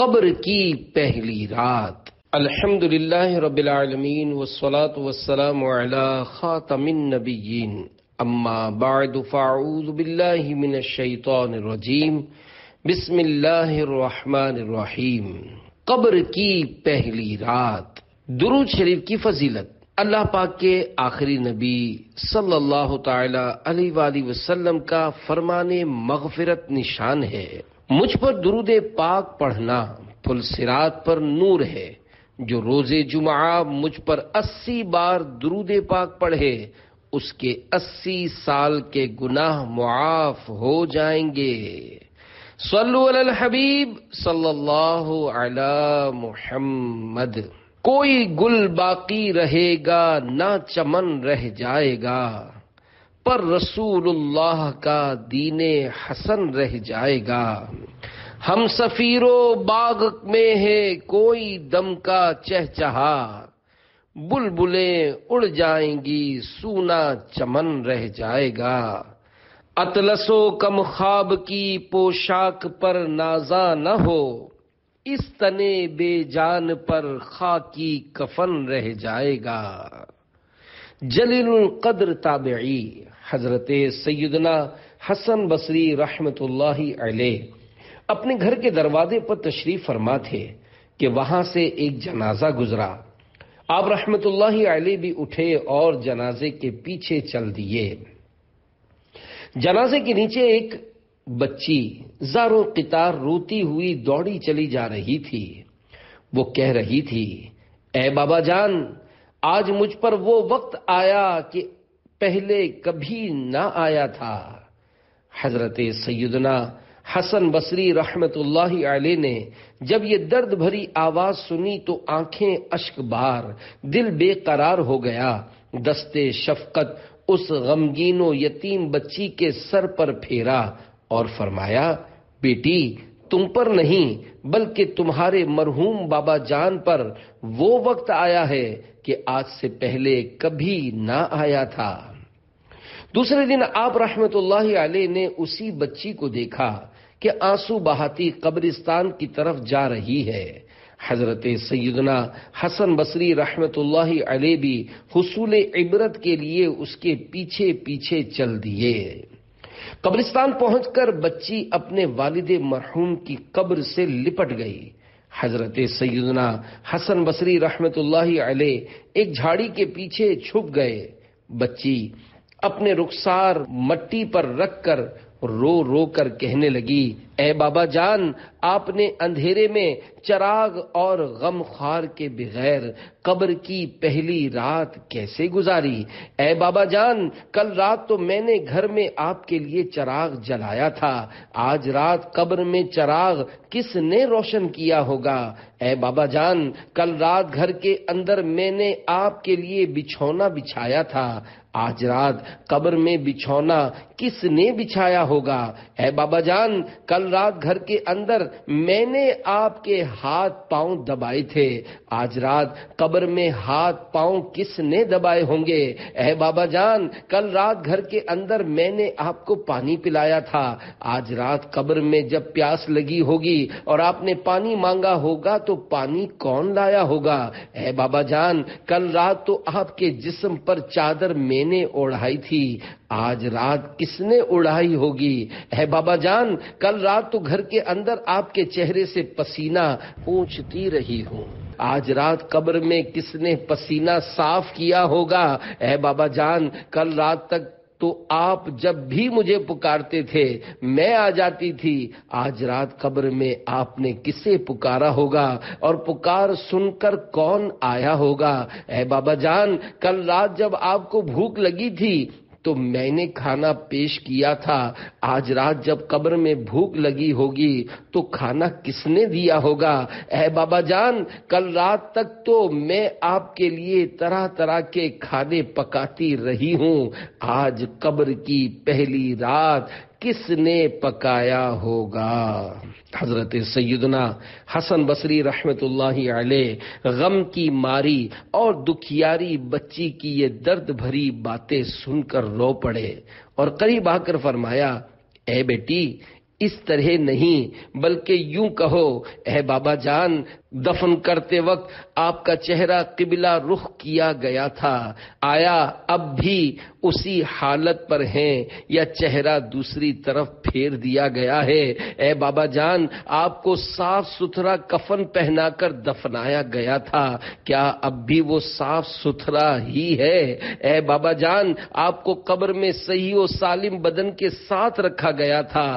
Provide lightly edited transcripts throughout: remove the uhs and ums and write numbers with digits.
قبر کی پہلی رات۔ الحمدللہ رب العالمین والصلاة والسلام علی خاتم النبیین، اما بعد فاعوذ باللہ من الشیطان الرجیم، بسم اللہ الرحمن الرحیم۔ قبر کی پہلی رات۔ درود شریف کی فضیلت۔ اللہ پاک کے آخری نبی صلی اللہ تعالی علیہ وآلہ وسلم کا فرمان مغفرت نشان ہے۔ مجھ پر درود پاک پڑھنا پل صراط پر نور ہے۔ جو روز جمعہ مجھ پر 80 بار درود پاک پڑھے اس کے 80 سال کے گناہ معاف ہو جائیں گے۔ صلو علی الحبیب صلی اللہ علی محمد۔ کوئی گل باقی رہے گا نہ چمن رہ جائے گا، پر رسول اللہ کا دین حسن رہ جائے گا۔ ہم سفیرو باغ میں ہے کوئی دم کا چہچہا، بلبلیں اڑ جائیں گی سونا چمن رہ جائے گا۔ اطلس و کم خواب کی پوشاک پر نازا نہ ہو، اس تنے بے جان پر خاکی کفن رہ جائے گا۔ جلیل القدر تابعی حضرت سیدنا حسن بصری رحمت اللہ علیہ اپنے گھر کے دروازے پر تشریف فرما تھے کہ وہاں سے ایک جنازہ گزرا۔ آپ رحمت اللہ علیہ بھی اٹھے اور جنازے کے پیچھے چل دیے۔ جنازے کے نیچے ایک بچی زاروں قطار روتی ہوئی دوڑی چلی جا رہی تھی۔ وہ کہہ رہی تھی، اے بابا جان، آج مجھ پر وہ وقت آیا کہ پہلے کبھی نہ آیا تھا۔ حضرت سیدنا حسن بصری رحمت اللہ علیہ نے جب یہ درد بھری آواز سنی تو آنکھیں اشک بار، دل بے قرار ہو گیا۔ دستے شفقت اس غمگین و یتیم بچی کے سر پر پھیرا اور فرمایا، بیٹی تم پر نہیں بلکہ تمہارے مرحوم بابا جان پر وہ وقت آیا ہے کہ آج سے پہلے کبھی نہ آیا تھا۔ دوسرے دن آپ رحمت اللہ علیہ نے اسی بچی کو دیکھا کہ آنسو بہاتی قبرستان کی طرف جا رہی ہے۔ حضرت سیدنا حسن بصری رحمت اللہ علیہ بھی حصول عبرت کے لیے اس کے پیچھے پیچھے چل دیے۔ قبرستان پہنچ کر بچی اپنے والد مرحوم کی قبر سے لپٹ گئی۔ حضرت سیدنا حسن بصری رحمت اللہ علیہ ایک جھاڑی کے پیچھے چھپ گئے۔ بچی اپنے رخسار مٹی پر رکھ کر رو رو کر کہنے لگی، اے بابا جان، آپ نے اندھیرے میں چراغ اور غم خوار کے بغیر قبر کی پہلی رات کیسے گزاری؟ اے بابا جان، کل رات تو میں نے گھر میں آپ کے لیے چراغ جلایا تھا، آج رات قبر میں چراغ کس نے روشن کیا ہوگا؟ اے بابا جان، کل رات گھر کے اندر میں نے آپ کے لیے بچھونا بچھایا تھا، آج رات قبر میں بچھونا کس نے بچھایا ہوگا؟ اے بابا جان، کل رات گھر کے اندر میں نے آپ کے ہاتھ پاؤں دبائے تھے، آج رات قبر میں ہاتھ پاؤں کس نے دبائے ہوں گے؟ اے بابا جان، کل رات گھر کے اندر میں نے آپ کو پانی پلایا تھا، آج رات قبر میں جب پیاس لگی ہوگی اور آپ نے پانی مانگا ہوگا تو پانی کون لایا ہوگا؟ اے بابا جان، کل رات تو آپ کے جسم پر چادر میں نے اوڑھائی تھی، آج رات کس نے اڑائی ہوگی؟ اے بابا جان، کل رات تو گھر کے اندر آپ کے چہرے سے پسینہ پوچھتی رہی ہوں، آج رات قبر میں کس نے پسینہ صاف کیا ہوگا؟ اے بابا جان، کل رات تک تو آپ جب بھی مجھے پکارتے تھے میں آ جاتی تھی، آج رات قبر میں آپ نے کسے پکارا ہوگا اور پکار سن کر کون آیا ہوگا؟ اے بابا جان، کل رات جب آپ کو بھوک لگی تھی تو میں نے کھانا پیش کیا تھا، آج رات جب قبر میں بھوک لگی ہوگی تو کھانا کس نے دیا ہوگا؟ اے بابا جان، کل رات تک تو میں آپ کے لیے طرح طرح کے کھانے پکاتی رہی ہوں، آج قبر کی پہلی رات کس نے پکایا ہوگا؟ حضرت سیدنا حسن بصری رحمت اللہ علیہ غم کی ماری اور دکھیاری بچی کی یہ درد بھری باتیں سن کر رو پڑے اور قریب آ کر فرمایا، اے بیٹی، اس طرح نہیں بلکہ یوں کہو، اے بابا جان، دفن کرتے وقت آپ کا چہرہ قبلہ رخ کیا گیا تھا، آیا اب بھی اسی حالت پر ہیں یا چہرہ دوسری طرف پھیر دیا گیا ہے؟ اے بابا جان، آپ کو صاف ستھرا کفن پہنا کر دفنایا گیا تھا، کیا اب بھی وہ صاف ستھرا ہی ہے؟ اے بابا جان، آپ کو قبر میں صحیح و سالم بدن کے ساتھ رکھا گیا تھا،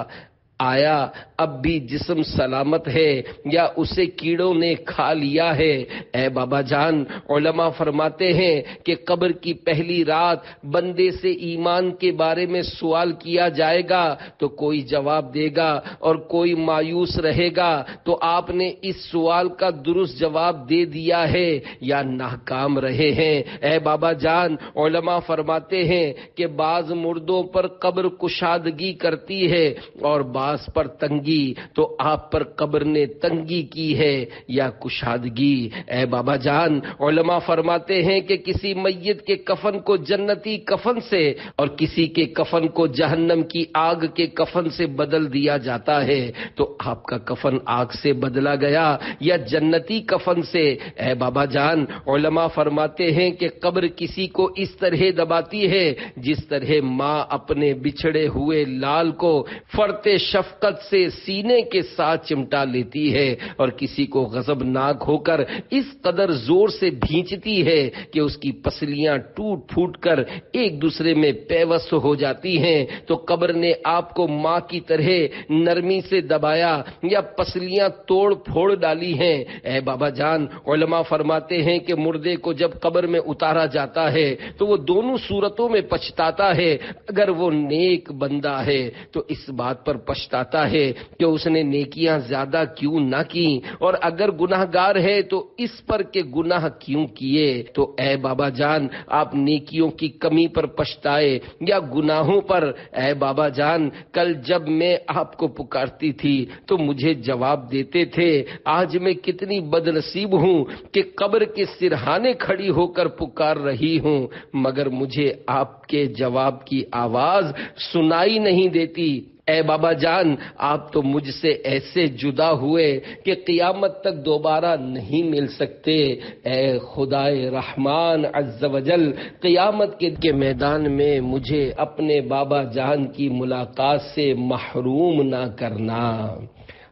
آیا اب بھی جسم سلامت ہے یا اسے کیڑوں نے کھا لیا ہے؟ اے بابا جان، علماء فرماتے ہیں کہ قبر کی پہلی رات بندے سے ایمان کے بارے میں سوال کیا جائے گا تو کوئی جواب دے گا اور کوئی مایوس رہے گا، تو آپ نے اس سوال کا درست جواب دے دیا ہے یا ناکام رہے ہیں؟ اے بابا جان، علماء فرماتے ہیں کہ بعض مردوں پر قبر کشادگی کرتی ہے اور بعض پر تنگی، تو آپ پر قبر نے تنگی کی ہے یا کشادگی؟ اے بابا جان، علماء فرماتے ہیں کہ کسی میت کے کفن کو جنتی کفن سے اور کسی کے کفن کو جہنم کی آگ کے کفن سے بدل دیا جاتا ہے، تو آپ کا کفن آگ سے بدلا گیا یا جنتی کفن سے؟ اے بابا جان، علماء فرماتے ہیں کہ قبر کسی کو اس طرح دباتی ہے جس طرح ماں اپنے بچھڑے ہوئے لال کو فرتے شفقت سے سینے کے ساتھ چمٹا لیتی ہے، اور کسی کو غضبناک ہو کر اس قدر زور سے بھینچتی ہے کہ اس کی پسلیاں ٹوٹ پھوٹ کر ایک دوسرے میں پیوست ہو جاتی ہیں، تو قبر نے آپ کو ماں کی طرح نرمی سے دبایا یا پسلیاں توڑ پھوڑ ڈالی ہیں؟ اے بابا جان، علماء فرماتے ہیں کہ مردے کو جب قبر میں اتارا جاتا ہے تو وہ دونوں صورتوں میں پچھتاتا ہے۔ اگر وہ نیک بندہ ہے تو اس بات پر پچھتاتا ہے کہ اس نے نیکیاں زیادہ کیوں نہ کی، اور اگر گناہگار ہے تو اس پر کہ گناہ کیوں کیے۔ تو اے بابا جان، آپ نیکیوں کی کمی پر پچھتائے یا گناہوں پر؟ اے بابا جان، کل جب میں آپ کو پکارتی تھی تو مجھے جواب دیتے تھے، آج میں کتنی بد نصیب ہوں کہ قبر کے سرہانے کھڑی ہو کر پکار رہی ہوں، مگر مجھے آپ کے جواب کی آواز سنائی نہیں دیتی۔ اے بابا جان، آپ تو مجھ سے ایسے جدا ہوئے کہ قیامت تک دوبارہ نہیں مل سکتے۔ اے خدائے رحمان عز و جل، قیامت کے میدان میں مجھے اپنے بابا جان کی ملاقات سے محروم نہ کرنا۔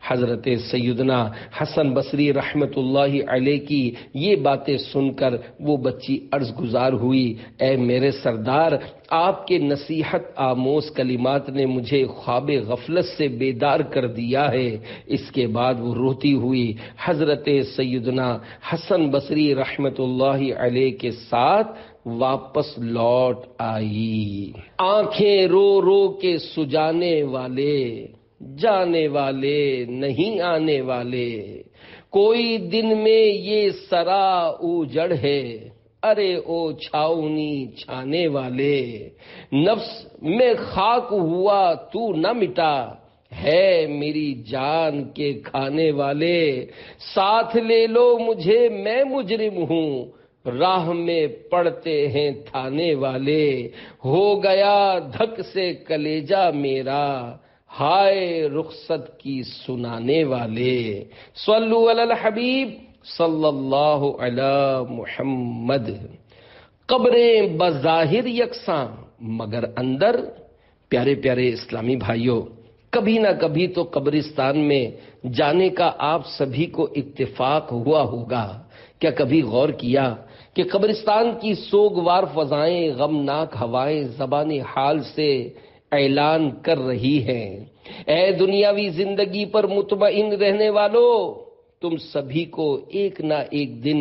حضرت سیدنا حسن بصری رحمت اللہ علیہ کی یہ باتیں سن کر وہ بچی عرض گزار ہوئی، اے میرے سردار، آپ کے نصیحت آموز کلمات نے مجھے خواب غفلت سے بیدار کر دیا ہے۔ اس کے بعد وہ روتی ہوئی حضرت سیدنا حسن بصری رحمت اللہ علیہ کے ساتھ واپس لوٹ آئی۔ آنکھیں رو رو کے سجانے والے، جانے والے نہیں آنے والے، کوئی دن میں یہ سرا اوجڑ ہے، ارے او چھاؤنی چھانے والے، نفس میں خاک ہوا تو نہ مٹا، ہے میری جان کے کھانے والے، ساتھ لے لو مجھے میں مجرم ہوں، راہ میں پڑتے ہیں تھانے والے، ہو گیا دھک سے کلیجہ میرا، ہائے رخصت کی سنانے والے۔ صلو علی الحبیب صلی اللہ علی محمد۔ قبریں بظاہر یکساں مگر اندر، پیارے پیارے اسلامی بھائیوں، کبھی نہ کبھی تو قبرستان میں جانے کا آپ سبھی کو اتفاق ہوا ہوگا۔ کیا کبھی غور کیا کہ قبرستان کی سوگوار فضائیں، غمناک ہوائیں زبان حال سے اعلان کر رہی ہیں، اے دنیاوی زندگی پر مطمئن رہنے والو، تم سبھی کو ایک نہ ایک دن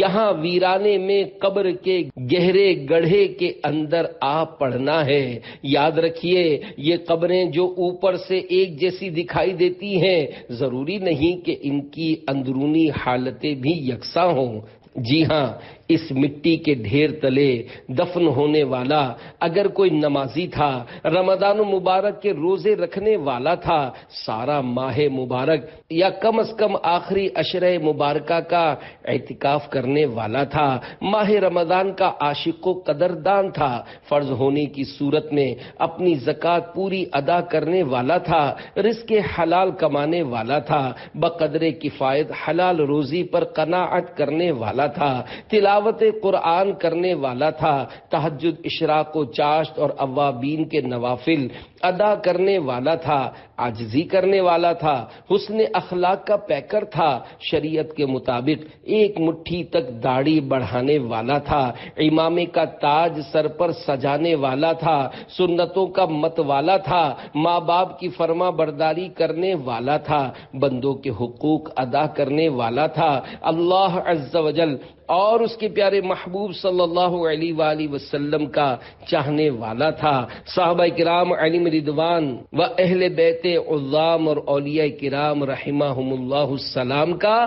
یہاں ویرانے میں قبر کے گہرے گڑھے کے اندر آ پڑنا ہے۔ یاد رکھیے، یہ قبریں جو اوپر سے ایک جیسی دکھائی دیتی ہیں، ضروری نہیں کہ ان کی اندرونی حالتیں بھی یکساں ہوں۔ جی ہاں، اس مٹی کے ڈھیر تلے دفن ہونے والا اگر کوئی نمازی تھا، رمضان المبارک کے روزے رکھنے والا تھا، سارا ماہ مبارک یا کم از کم آخری عشرہ مبارکہ کا اعتکاف کرنے والا تھا، ماہ رمضان کا عاشق و قدردان تھا، فرض ہونے کی صورت میں اپنی زکوٰۃ پوری ادا کرنے والا تھا، رزق حلال کمانے والا تھا، بقدر کفایت حلال روزی پر قناعت کرنے والا تھا، تلاوت قرآن کرنے والا تھا، تہجد، اشراق و چاشت اور اوابین کے نوافل ادا کرنے والا تھا، عاجزی کرنے والا تھا، حسن اخلاق کا پیکر تھا، شریعت کے مطابق ایک مٹھی تک داڑھی بڑھانے والا تھا، امامے کا تاج سر پر سجانے والا تھا، سنتوں کا مت والا تھا، ماں باپ کی فرما برداری کرنے والا تھا، بندوں کے حقوق ادا کرنے والا تھا، اللہ عز و جل اور اس کے پیارے محبوب صلی اللہ علیہ وآلہ وسلم کا چاہنے والا تھا، صحابہ کرام علیہم رضوان و اہل بیت عظام اور اولیاء کرام رحمہم اللہ السلام کا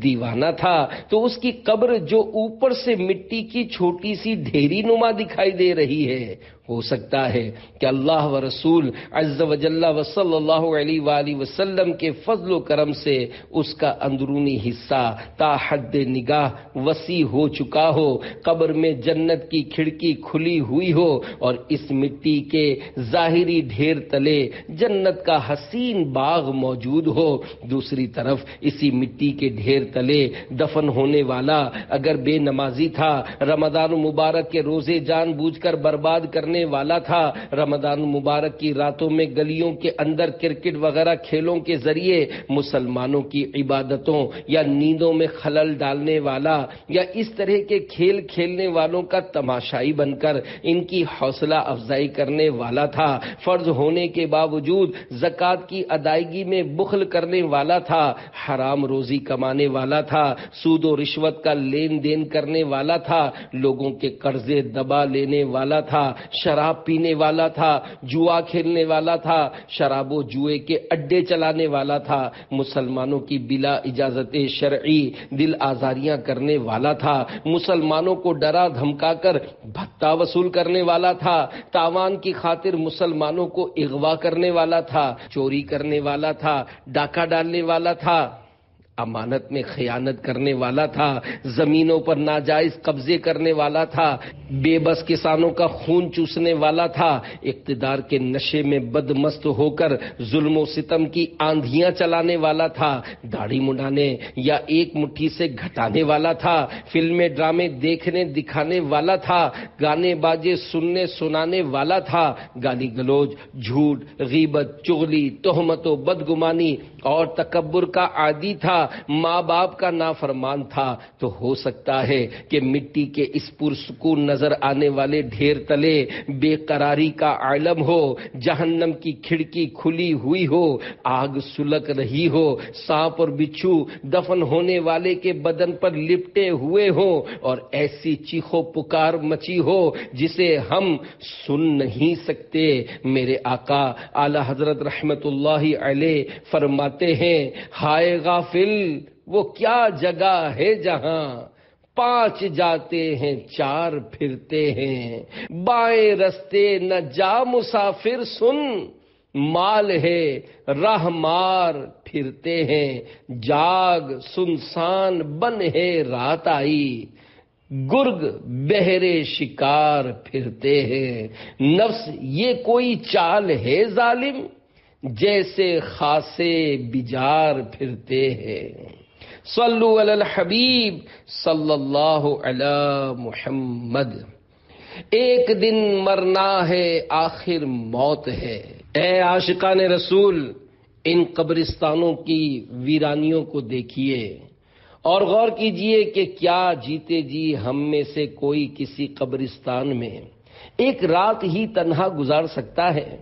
دیوانہ تھا۔ تو اس کی قبر جو اوپر سے مٹی کی چھوٹی سی ڈھیری نما دکھائی دے رہی ہے، ہو سکتا ہے کہ اللہ و رسول عز و جل و صلی اللہ علیہ وآلہ وسلم کے فضل و کرم سے اس کا اندرونی حصہ تا حد نگاہ وسیع ہو چکا ہو، قبر میں جنت کی کھڑکی کھلی ہوئی ہو اور اس مٹی کے ظاہری ڈھیر تلے جنت کا حسین باغ موجود ہو، دوسری طرف اسی مٹی کے ڈھیر تلے دفن ہونے والا اگر بے نمازی تھا، رمضان مبارک کے روزے جان بوجھ کر برباد کرنے والا تھا، رمضان مبارک کی راتوں میں گلیوں کے اندر کرکٹ وغیرہ کھیلوں کے ذریعے مسلمانوں کی عبادتوں یا نیندوں میں خلل ڈالنے والا یا اس طرح کے کھیل کھیلنے والوں کا تماشائی بن کر ان کی حوصلہ افزائی کرنے والا تھا، فرض ہونے کے باوجود زکوٰۃ کی ادائیگی میں بخل کرنے والا تھا، حرام روزی کمانے والا تھا، سود و رشوت کا لین دین کرنے والا تھا، لوگوں کے قرضے دبا لینے والا تھا، شراب پینے والا تھا، جوا کھیلنے والا تھا، شراب و جوئے کے اڈے چلانے والا تھا، مسلمانوں کی بلا اجازت شرعی دل آزاریاں کرنے والا تھا، مسلمانوں کو ڈرا دھمکا کر بھتہ وصول کرنے والا تھا، تاوان کی خاطر مسلمانوں کو اغوا کرنے والا تھا، چوری کرنے والا تھا، ڈاکہ ڈالنے والا تھا، امانت میں خیانت کرنے والا تھا، زمینوں پر ناجائز قبضے کرنے والا تھا، بے بس کسانوں کا خون چوسنے والا تھا، اقتدار کے نشے میں بدمست ہو کر ظلم و ستم کی آندھیاں چلانے والا تھا، داڑھی منڈانے یا ایک مٹھی سے گھٹانے والا تھا، فلمیں ڈرامے دیکھنے دکھانے والا تھا، گانے باجے سننے سنانے والا تھا، گالی گلوچ، جھوٹ، غیبت، چغلی، تہمت و بدگمانی اور تکبر کا عادی تھا، ماں باپ کا نافرمان تھا، تو ہو سکتا ہے کہ مٹی کے اس پرسکون نظر آنے والے ڈھیر تلے بے قراری کا عالم ہو، جہنم کی کھڑکی کھلی ہوئی ہو، آگ سلک رہی ہو، سانپ اور بچھو دفن ہونے والے کے بدن پر لپٹے ہوئے ہوں اور ایسی چیخو پکار مچی ہو جسے ہم سن نہیں سکتے۔ میرے آقا اعلی حضرت رحمت اللہ علیہ فرماتے ہیں، ہائے غافل وہ کیا جگہ ہے جہاں 5 جاتے ہیں 4 پھرتے ہیں، بائیں رستے نہ جا مسافر سن، مال ہے راہ مار پھرتے ہیں، جاگ سنسان بن ہے رات آئی، گرگ بہرے شکار پھرتے ہیں، نفس یہ کوئی چال ہے ظالم، جیسے خاصے بجار پھرتے ہیں۔ صلو علی الحبیب صلی اللہ علی محمد۔ ایک دن مرنا ہے آخر موت ہے، اے عاشقان رسول ان قبرستانوں کی ویرانیوں کو دیکھیے اور غور کیجئے کہ کیا جیتے جی ہم میں سے کوئی کسی قبرستان میں ایک رات ہی تنہا گزار سکتا ہے؟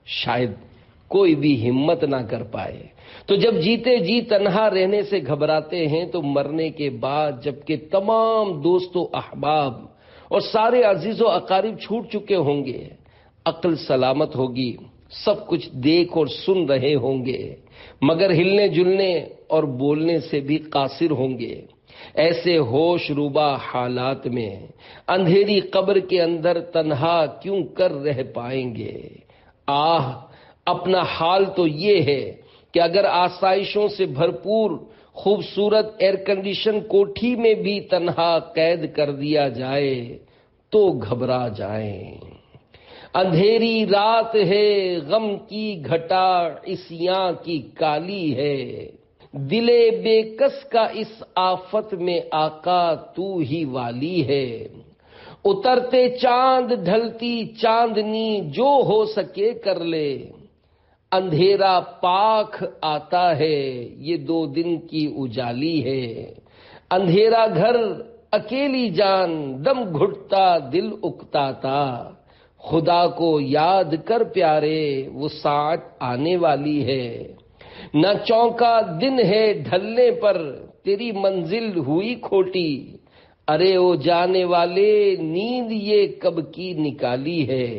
شاید کوئی بھی ہمت نہ کر پائے۔ تو جب جیتے جی تنہا رہنے سے گھبراتے ہیں تو مرنے کے بعد جبکہ تمام دوست و احباب اور سارے عزیز و اقارب چھوٹ چکے ہوں گے، عقل سلامت ہوگی، سب کچھ دیکھ اور سن رہے ہوں گے، مگر ہلنے جلنے اور بولنے سے بھی قاصر ہوں گے، ایسے ہوش روبا حالات میں اندھیری قبر کے اندر تنہا کیوں کر رہ پائیں گے؟ اپنا حال تو یہ ہے کہ اگر آسائشوں سے بھرپور خوبصورت ایئر کنڈیشن کوٹھی میں بھی تنہا قید کر دیا جائے تو گھبرا جائیں۔ اندھیری رات ہے، غم کی گھٹا عصیاں کی کالی ہے، دل بے کس کا اس آفت میں آقا تو ہی والی ہے۔ اترتے چاند ڈھلتی چاندنی جو ہو سکے کر لے، اندھیرا پاک آتا ہے یہ 2 دن کی اجالی ہے۔ اندھیرا گھر اکیلی جان دم گھٹتا دل اکتاتا، خدا کو یاد کر پیارے وہ ساعت آنے والی ہے۔ نہ چونکا دن ہے ڈھلنے پر تیری منزل ہوئی کھوٹی، ارے او جانے والے نیند یہ کب کی نکالی ہے۔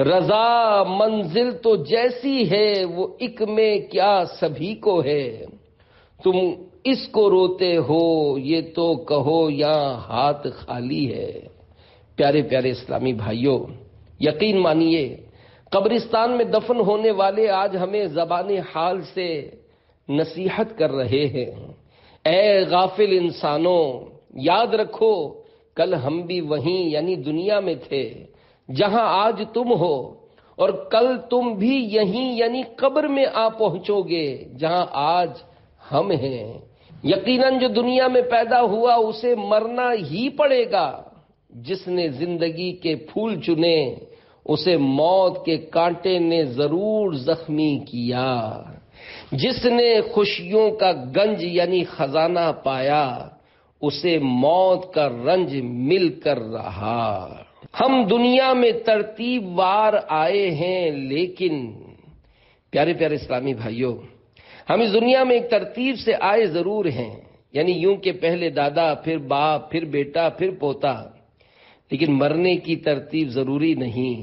رضا منزل تو جیسی ہے وہ ایک میں کیا سبھی کو ہے، تم اس کو روتے ہو یہ تو کہو یہاں ہاتھ خالی ہے۔ پیارے پیارے اسلامی بھائیوں، یقین مانیے قبرستان میں دفن ہونے والے آج ہمیں زبان حال سے نصیحت کر رہے ہیں، اے غافل انسانوں، یاد رکھو کل ہم بھی وہیں یعنی دنیا میں تھے جہاں آج تم ہو، اور کل تم بھی یہیں یعنی قبر میں آ پہنچو گے جہاں آج ہم ہیں۔ یقیناً جو دنیا میں پیدا ہوا اسے مرنا ہی پڑے گا، جس نے زندگی کے پھول چنے اسے موت کے کانٹے نے ضرور زخمی کیا، جس نے خوشیوں کا گنج یعنی خزانہ پایا اسے موت کا رنج مل کر رہا۔ ہم دنیا میں ترتیب وار آئے ہیں، لیکن پیارے پیارے اسلامی بھائیوں، ہم اس دنیا میں ایک ترتیب سے آئے ضرور ہیں، یعنی یوں کہ پہلے دادا، پھر باپ، پھر بیٹا، پھر پوتا، لیکن مرنے کی ترتیب ضروری نہیں۔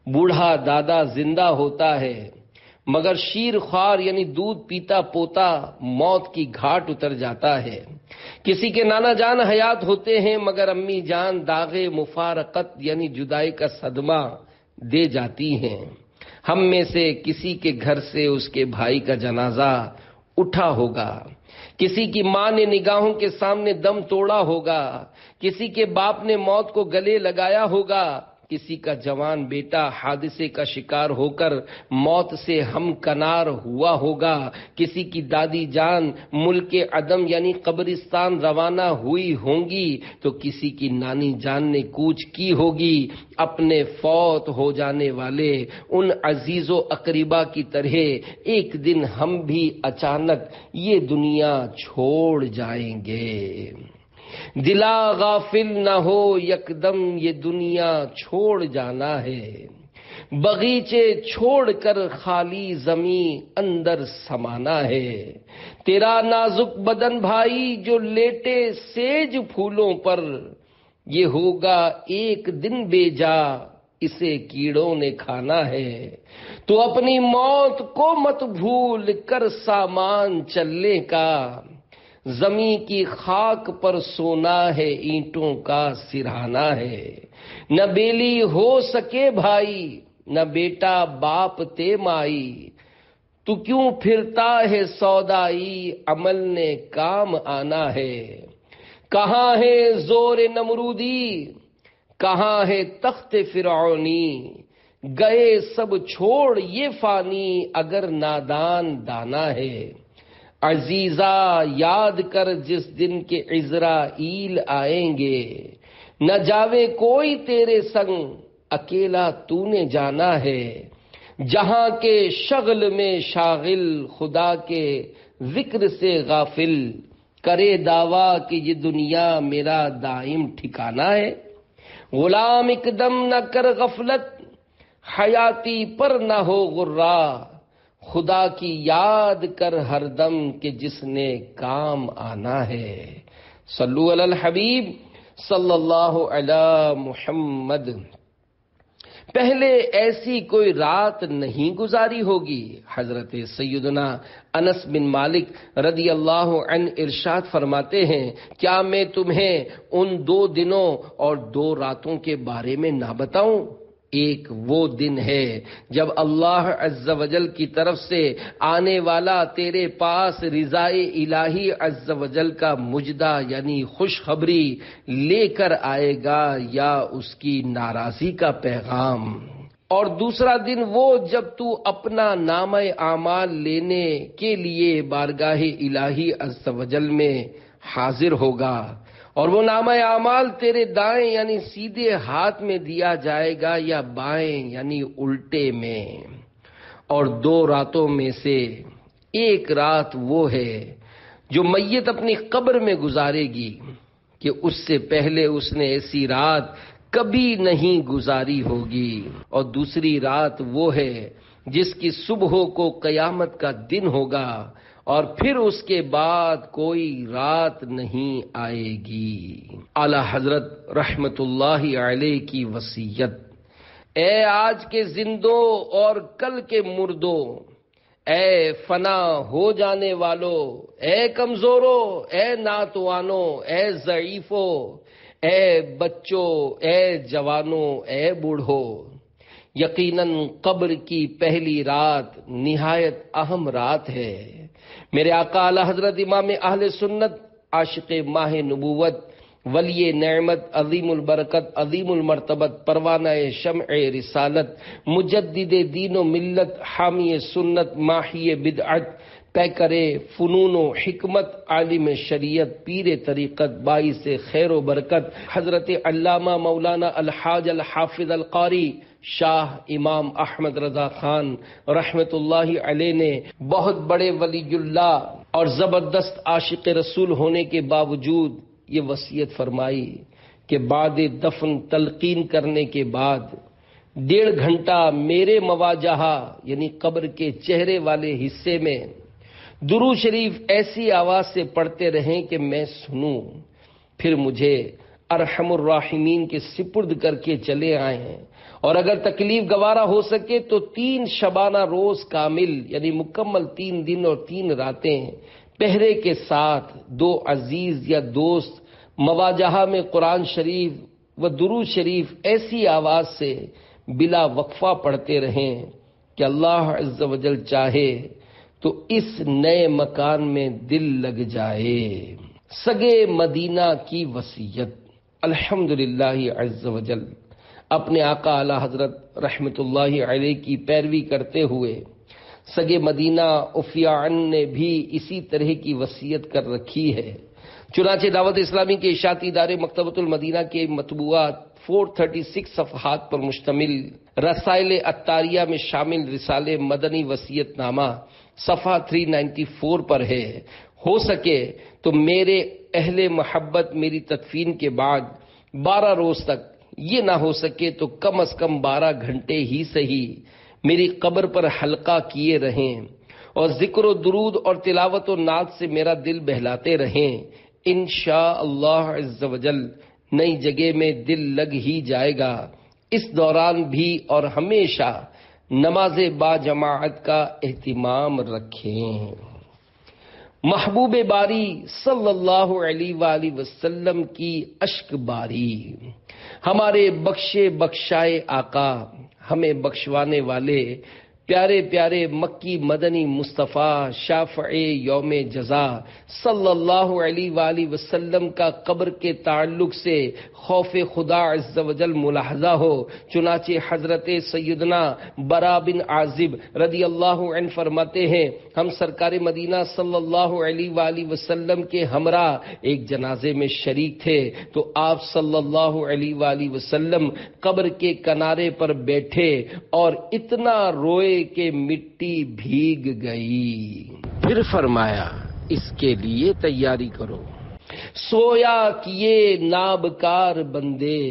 بوڑھا دادا زندہ ہوتا ہے مگر شیر خوار یعنی دودھ پیتا پوتا موت کی گھاٹ اتر جاتا ہے۔ کسی کے نانا جان حیات ہوتے ہیں مگر امی جان داغ مفارقت یعنی جدائی کا صدمہ دے جاتی ہیں۔ ہم میں سے کسی کے گھر سے اس کے بھائی کا جنازہ اٹھا ہوگا، کسی کی ماں نے نگاہوں کے سامنے دم توڑا ہوگا، کسی کے باپ نے موت کو گلے لگایا ہوگا، کسی کا جوان بیٹا حادثے کا شکار ہو کر موت سے ہم کنار ہوا ہوگا، کسی کی دادی جان ملک عدم یعنی قبرستان روانہ ہوئی ہوں گی، تو کسی کی نانی جان نے کوچ کی ہوگی۔ اپنے فوت ہو جانے والے ان عزیز و اقربا کی طرح ایک دن ہم بھی اچانک یہ دنیا چھوڑ جائیں گے۔ دلا غافل نہ ہو یکدم یہ دنیا چھوڑ جانا ہے، بغیچے چھوڑ کر خالی زمین اندر سمانا ہے۔ تیرا نازک بدن بھائی جو لیٹے سیج پھولوں پر، یہ ہوگا ایک دن بے جا اسے کیڑوں نے کھانا ہے۔ تو اپنی موت کو مت بھول کر سامان چلنے کا، زمین کی خاک پر سونا ہے اینٹوں کا سرہانا ہے۔ نہ بیلی ہو سکے بھائی نہ بیٹا باپ تے مائی، تو کیوں پھرتا ہے سودائی عمل نے کام آنا ہے۔ کہاں ہے زور نمرودی کہاں ہے تخت فرعونی، گئے سب چھوڑ یہ فانی اگر نادان دانا ہے۔ عزیزا یاد کر جس دن کے عزرائیل آئیں گے، نہ جاوے کوئی تیرے سنگ اکیلا تو نے جانا ہے۔ جہاں کے شغل میں شاغل خدا کے ذکر سے غافل، کرے دعویٰ کہ یہ دنیا میرا دائم ٹھکانہ ہے۔ غلام اقدم نہ کر غفلت حیاتی پر نہ ہو غرہ، خدا کی یاد کر ہر دم کہ جس نے کام آنا ہے۔ صلو علی الحبیب صلی اللہ علی محمد۔ پہلے ایسی کوئی رات نہیں گزاری ہوگی۔ حضرت سیدنا انس بن مالک رضی اللہ عنہ ارشاد فرماتے ہیں، کیا میں تمہیں ان 2 دنوں اور 2 راتوں کے بارے میں نہ بتاؤں؟ ایک وہ دن ہے جب اللہ عز و جل کی طرف سے آنے والا تیرے پاس رضائے الہی عز و جل کا مجدہ یعنی خوشخبری لے کر آئے گا یا اس کی ناراضی کا پیغام، اور دوسرا دن وہ جب تو اپنا نامہ اعمال لینے کے لیے بارگاہ الہی عز و جل میں حاضر ہوگا، اور وہ نامہ اعمال تیرے دائیں یعنی سیدھے ہاتھ میں دیا جائے گا یا بائیں یعنی الٹے میں۔ اور 2 راتوں میں سے ایک رات وہ ہے جو میت اپنی قبر میں گزارے گی کہ اس سے پہلے اس نے ایسی رات کبھی نہیں گزاری ہوگی، اور دوسری رات وہ ہے جس کی صبح کو قیامت کا دن ہوگا، اور پھر اس کے بعد کوئی رات نہیں آئے گی۔ اعلی حضرت رحمت اللہ علیہ کی وصیت، اے آج کے زندوں اور کل کے مردوں، اے فنا ہو جانے والو، اے کمزورو، اے ناتوانو، اے ضعیفو، اے بچوں، اے جوانوں، اے بوڑھو، یقیناً قبر کی پہلی رات نہایت اہم رات ہے۔ میرے آقا اعلی حضرت امام اہل سنت، عاشق ماہ نبوت، ولی نعمت، عظیم البرکت، عظیم المرتبت، پروانہ شمع رسالت، مجدد دین و ملت، حامی سنت، ماحی بدعت، پیکر فنون و حکمت، عالم شریعت، پیر طریقت، باعث خیر و برکت، حضرت علامہ مولانا الحاج الحافظ القاری شاہ امام احمد رضا خان رحمت اللہ علیہ نے بہت بڑے ولی اللہ اور زبردست عاشق رسول ہونے کے باوجود یہ وصیت فرمائی کہ بعد دفن تلقین کرنے کے بعد 1.5 گھنٹہ میرے مواجہہ یعنی قبر کے چہرے والے حصے میں درود شریف ایسی آواز سے پڑھتے رہیں کہ میں سنوں، پھر مجھے ارحم الراحمین کے سپرد کر کے چلے آئیں، اور اگر تکلیف گوارا ہو سکے تو 3 شبانہ روز کامل یعنی مکمل 3 دن اور 3 راتیں پہرے کے ساتھ 2 عزیز یا دوست مواجہہ میں قرآن شریف و درود شریف ایسی آواز سے بلا وقفہ پڑھتے رہیں کہ اللہ عز و جل چاہے تو اس نئے مکان میں دل لگ جائے۔ سگے مدینہ کی وصیت، الحمدللہ عز و جل اپنے آقا اعلی حضرت رحمت اللہ علیہ کی پیروی کرتے ہوئے سگے مدینہ عفیان نے بھی اسی طرح کی وصیت کر رکھی ہے۔ چنانچہ دعوت اسلامی کے اشاعتی ادارے مکتبۃ المدینہ کے مطبوعات 436 صفحات پر مشتمل رسائل عطاریہ میں شامل رسالے مدنی وصیت نامہ صفحہ 394 پر ہے۔ ہو سکے تو میرے اہل محبت میری تدفین کے بعد 12 روز تک، یہ نہ ہو سکے تو کم از کم 12 گھنٹے ہی صحیح میری قبر پر حلقہ کیے رہیں اور ذکر و درود اور تلاوت و نعت سے میرا دل بہلاتے رہیں۔ انشاءاللہ عز و جل نئی جگہ میں دل لگ ہی جائے گا۔ اس دوران بھی اور ہمیشہ نماز با جماعت کا اہتمام رکھیں۔ محبوب باری صلی اللہ علیہ وآلہ وسلم کی اشک باری، ہمارے بخشے بخشائے آقا، ہمیں بخشوانے والے پیارے پیارے مکی مدنی مصطفیٰ شافع یوم جزا صلی اللہ علیہ وآلہ وسلم کا قبر کے تعلق سے خوف خدا عز و جل ملاحظہ ہو۔ چنانچہ حضرت سیدنا برا بن عازب رضی اللہ عنہ فرماتے ہیں، ہم سرکار مدینہ صلی اللہ علیہ وآلہ وسلم کے ہمراہ ایک جنازے میں شریک تھے تو آپ صلی اللہ علیہ وآلہ وسلم قبر کے کنارے پر بیٹھے اور اتنا روئے کہ مٹی بھیگ گئی۔ پھر فرمایا اس کے لیے تیاری کرو، سویا کیے نابکار بندے،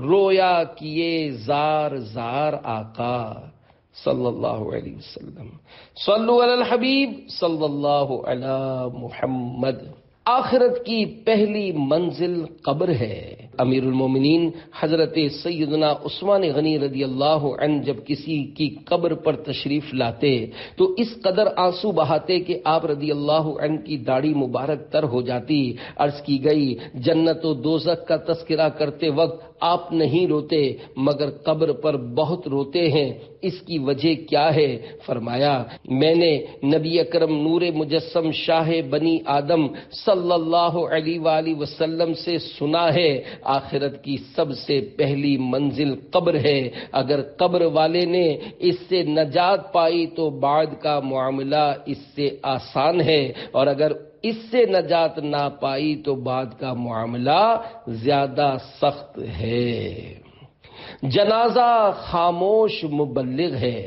رویا کیے زار زار آقا صلی اللہ علیہ وسلم، صلو علی الحبیب صلی اللہ علی محمد۔ آخرت کی پہلی منزل قبر ہے، امیر المومنین حضرت سیدنا عثمان غنی رضی اللہ عنہ جب کسی کی قبر پر تشریف لاتے تو اس قدر آنسو بہاتے کہ آپ رضی اللہ عنہ کی داڑھی مبارک تر ہو جاتی۔ عرض کی گئی جنت و دوزخ کا تذکرہ کرتے وقت آپ نہیں روتے مگر قبر پر بہت روتے ہیں، اس کی وجہ کیا ہے؟ فرمایا میں نے نبی اکرم نور مجسم شاہ بنی آدم صلی اللہ علیہ وآلہ وسلم سے سنا ہے آخرت کی سب سے پہلی منزل قبر ہے، اگر قبر والے نے اس سے نجات پائی تو بعد کا معاملہ اس سے آسان ہے، اور اگر اس سے نجات نہ پائی تو بعد کا معاملہ زیادہ سخت ہے۔ جنازہ خاموش مبلغ ہے۔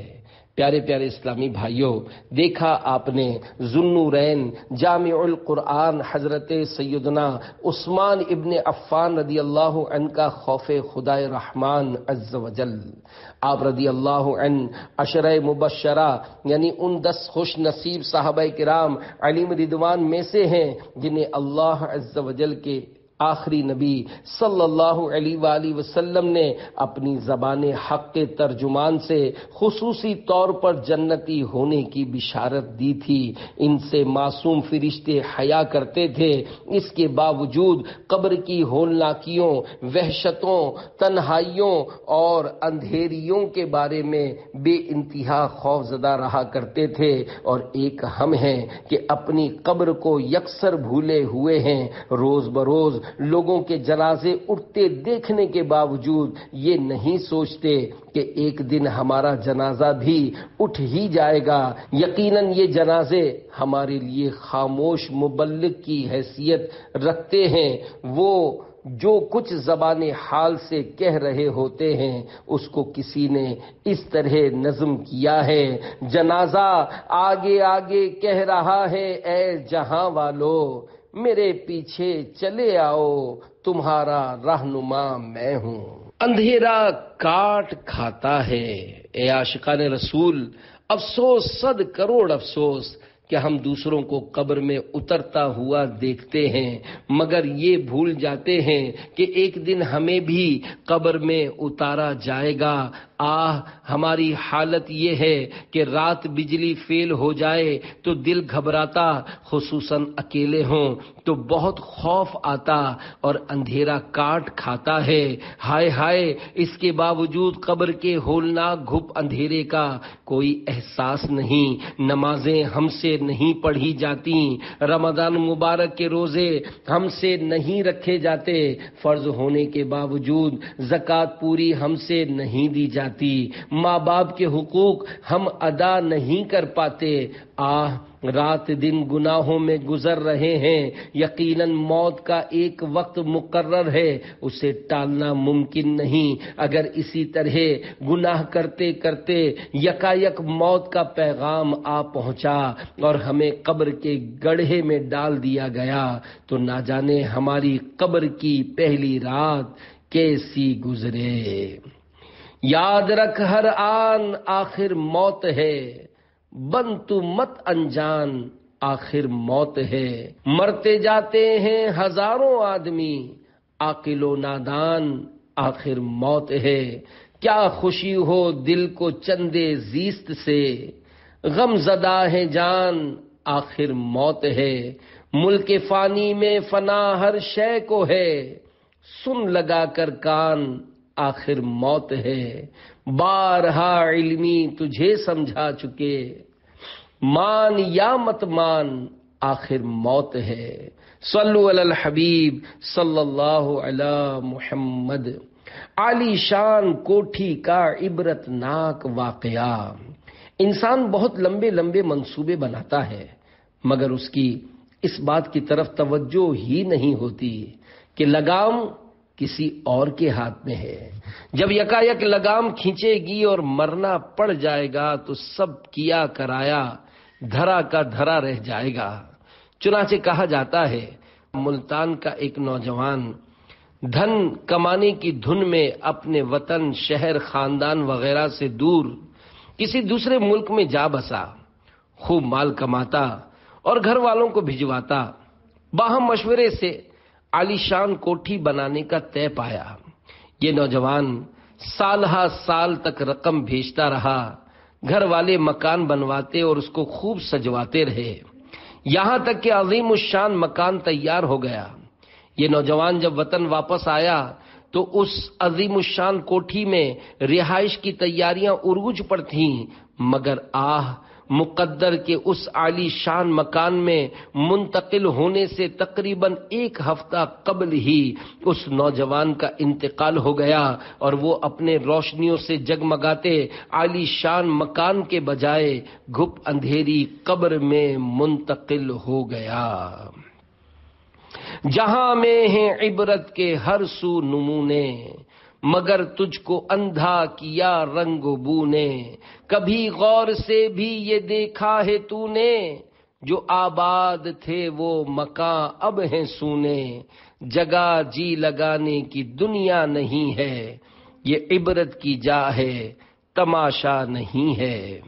پیارے پیارے اسلامی بھائیوں، دیکھا آپ نے ذوالنورین جامع القرآن حضرت سیدنا عثمان ابن عفان رضی اللہ عنہ کا خوف خدائے رحمان عز وجل۔ آپ رضی اللہ عنہ عشرہ مبشرہ یعنی ان 10 خوش نصیب صحابہ کرام علیہم رضوان میں سے ہیں جنہیں اللہ عز وجل کے آخری نبی صلی اللہ علیہ وآلہ وسلم نے اپنی زبان حق کے ترجمان سے خصوصی طور پر جنتی ہونے کی بشارت دی تھی۔ ان سے معصوم فرشتے حیا کرتے تھے، اس کے باوجود قبر کی ہولناکیوں، وحشتوں، تنہائیوں اور اندھیریوں کے بارے میں بے انتہا خوف زدہ رہا کرتے تھے، اور ایک ہم ہیں کہ اپنی قبر کو یکسر بھولے ہوئے ہیں۔ روز بروز لوگوں کے جنازے اٹھتے دیکھنے کے باوجود یہ نہیں سوچتے کہ ایک دن ہمارا جنازہ بھی اٹھ ہی جائے گا۔ یقیناً یہ جنازے ہمارے لیے خاموش مبلغ کی حیثیت رکھتے ہیں، وہ جو کچھ زبان حال سے کہہ رہے ہوتے ہیں اس کو کسی نے اس طرح نظم کیا ہے۔ جنازہ آگے آگے کہہ رہا ہے اے جہاں والو، میرے پیچھے چلے آؤ، تمہارا رہنما میں ہوں۔ اندھیرا کاٹ کھاتا ہے۔ اے عاشقان رسول، افسوس 100 کروڑ افسوس کہ ہم دوسروں کو قبر میں اترتا ہوا دیکھتے ہیں مگر یہ بھول جاتے ہیں کہ ایک دن ہمیں بھی قبر میں اتارا جائے گا۔ ہماری حالت یہ ہے کہ رات بجلی فیل ہو جائے تو دل گھبراتا، خصوصاً اکیلے ہوں تو بہت خوف آتا اور اندھیرا کاٹ کھاتا ہے۔ ہائے ہائے، اس کے باوجود قبر کے ہولناک گھپ اندھیرے کا کوئی احساس نہیں۔ نمازیں ہم سے نہیں پڑھی جاتی، رمضان مبارک کے روزے ہم سے نہیں رکھے جاتے، فرض ہونے کے باوجود زکوٰۃ پوری ہم سے نہیں دی جاتی، ماں باپ کے حقوق ہم ادا نہیں کر پاتے۔ رات دن گناہوں میں گزر رہے ہیں۔ یقیناً موت کا ایک وقت مقرر ہے، اسے ٹالنا ممکن نہیں۔ اگر اسی طرح گناہ کرتے کرتے یکایک موت کا پیغام آ پہنچا اور ہمیں قبر کے گڑھے میں ڈال دیا گیا تو نہ جانے ہماری قبر کی پہلی رات کیسی گزرے۔ یاد رکھ ہر آن آخر موت ہے، بن تو مت انجان آخر موت ہے۔ مرتے جاتے ہیں ہزاروں آدمی، عاقل و نادان آخر موت ہے۔ کیا خوشی ہو دل کو چندے زیست سے، غم زدہ ہے جان آخر موت ہے۔ ملک فانی میں فنا ہر شے کو ہے، سن لگا کر کان آخر موت ہے۔ بارہا علمی تجھے سمجھا چکے، مان یا مت مان آخر موت ہے۔ صلو علی الحبیب صلی اللہ علی محمد۔ عالی شان کوٹھی کا عبرت ناک واقعہ۔ انسان بہت لمبے لمبے منصوبے بناتا ہے مگر اس کی اس بات کی طرف توجہ ہی نہیں ہوتی کہ لگام کسی اور کے ہاتھ میں ہے۔ جب یکایک لگام کھینچے گی اور مرنا پڑ جائے گا تو سب کیا کرایا دھرا کا دھرا رہ جائے گا۔ چنانچہ کہا جاتا ہے ملتان کا ایک نوجوان دھن کمانے کی دھن میں اپنے وطن، شہر، خاندان وغیرہ سے دور کسی دوسرے ملک میں جا بسا، خوب مال کماتا اور گھر والوں کو بھجواتا۔ باہم مشورے سے عالیشان کوٹھی بنانے کا طے پایا۔ یہ نوجوان سال ہا سال تک رقم بھیجتا رہا، گھر والے مکان بنواتے اور اس کو خوب سجواتے رہے، یہاں تک کہ عظیم الشان مکان تیار ہو گیا۔ یہ نوجوان جب وطن واپس آیا تو اس عظیم الشان کوٹھی میں رہائش کی تیاریاں عروج پر تھیں، مگر مقدر کے اس عالی شان مکان میں منتقل ہونے سے تقریباً 1 ہفتہ قبل ہی اس نوجوان کا انتقال ہو گیا اور وہ اپنے روشنیوں سے جگمگاتے عالی شان مکان کے بجائے گھپ اندھیری قبر میں منتقل ہو گیا۔ جہاں میں ہیں عبرت کے ہر سو نمونے، مگر تجھ کو اندھا کیا رنگ و بو نے، کبھی غور سے بھی یہ دیکھا ہے تو نے، جو آباد تھے وہ مکان اب ہیں سونے، جگہ جی لگانے کی دنیا نہیں ہے، یہ عبرت کی جا ہے تماشا نہیں ہے۔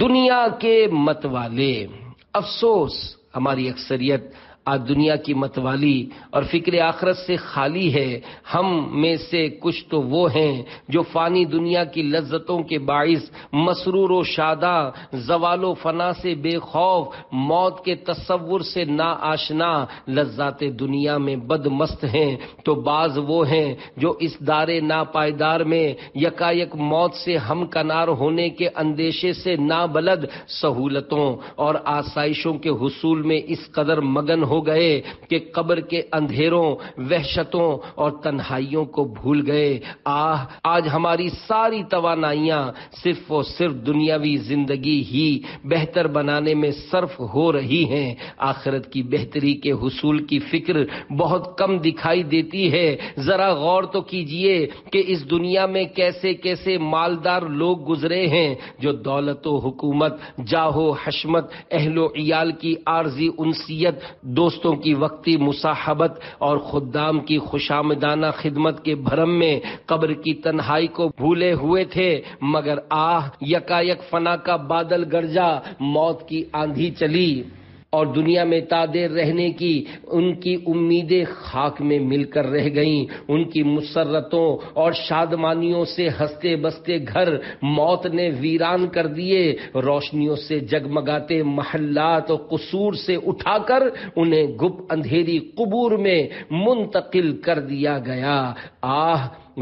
دنیا کے متوالے، افسوس ہماری اکثریت آج دنیا کی متوالی اور فکر آخرت سے خالی ہے۔ ہم میں سے کچھ تو وہ ہیں جو فانی دنیا کی لذتوں کے باعث مسرور و شاداں، زوال و فنا سے بے خوف، موت کے تصور سے نا آشنا، لذات دنیا میں بدمست ہیں، تو بعض وہ ہیں جو اس دار ناپائیدار میں یکایک موت سے ہمکنار ہونے کے اندیشے سے نابلد سہولتوں اور آسائشوں کے حصول میں اس قدر مگن ہو گئے کہ قبر کے اندھیروں، وحشتوں اور تنہائیوں کو بھول گئے۔ آج ہماری ساری توانائیاں صرف و صرف دنیاوی زندگی ہی بہتر بنانے میں صرف ہو رہی ہیں، آخرت کی بہتری کے حصول کی فکر بہت کم دکھائی دیتی ہے۔ ذرا غور تو کیجئے کہ اس دنیا میں کیسے کیسے مالدار لوگ گزرے ہیں جو دولت و حکومت، جاہ و حشمت، اہل و عیال کی عارضی انسیت، دوستوں کی وقتی مصاحبت اور خدام کی خوشامدانہ خدمت کے بھرم میں قبر کی تنہائی کو بھولے ہوئے تھے، مگر یکایک فنا کا بادل گرجا، موت کی آندھی چلی اور دنیا میں تادیر رہنے کی ان کی امیدیں خاک میں مل کر رہ گئیں۔ ان کی مسرتوں اور شادمانیوں سے ہنستے بستے گھر موت نے ویران کر دیے، روشنیوں سے جگمگاتے محلات اور قصور سے اٹھا کر انہیں گھپ اندھیری قبور میں منتقل کر دیا گیا۔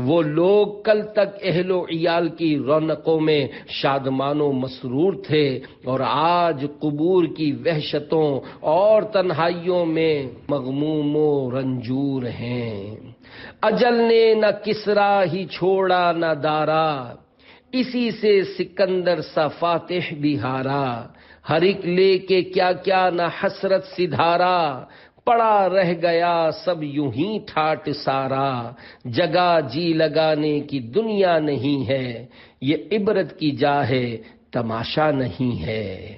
وہ لوگ کل تک اہل و عیال کی رونقوں میں شادمان و مسرور تھے اور آج قبور کی وحشتوں اور تنہائیوں میں مغموم و رنجور ہیں۔ اجل نے نہ کسرا ہی چھوڑا نہ دارا، اسی سے سکندر سا فاتح بھی ہارا، ہر ایک لے کے کیا کیا نہ حسرت سدھارا، پڑا رہ گیا سب یوں ہی ٹھاٹ سارا، جگہ جی لگانے کی دنیا نہیں ہے، یہ عبرت کی جا ہے تماشا نہیں ہے۔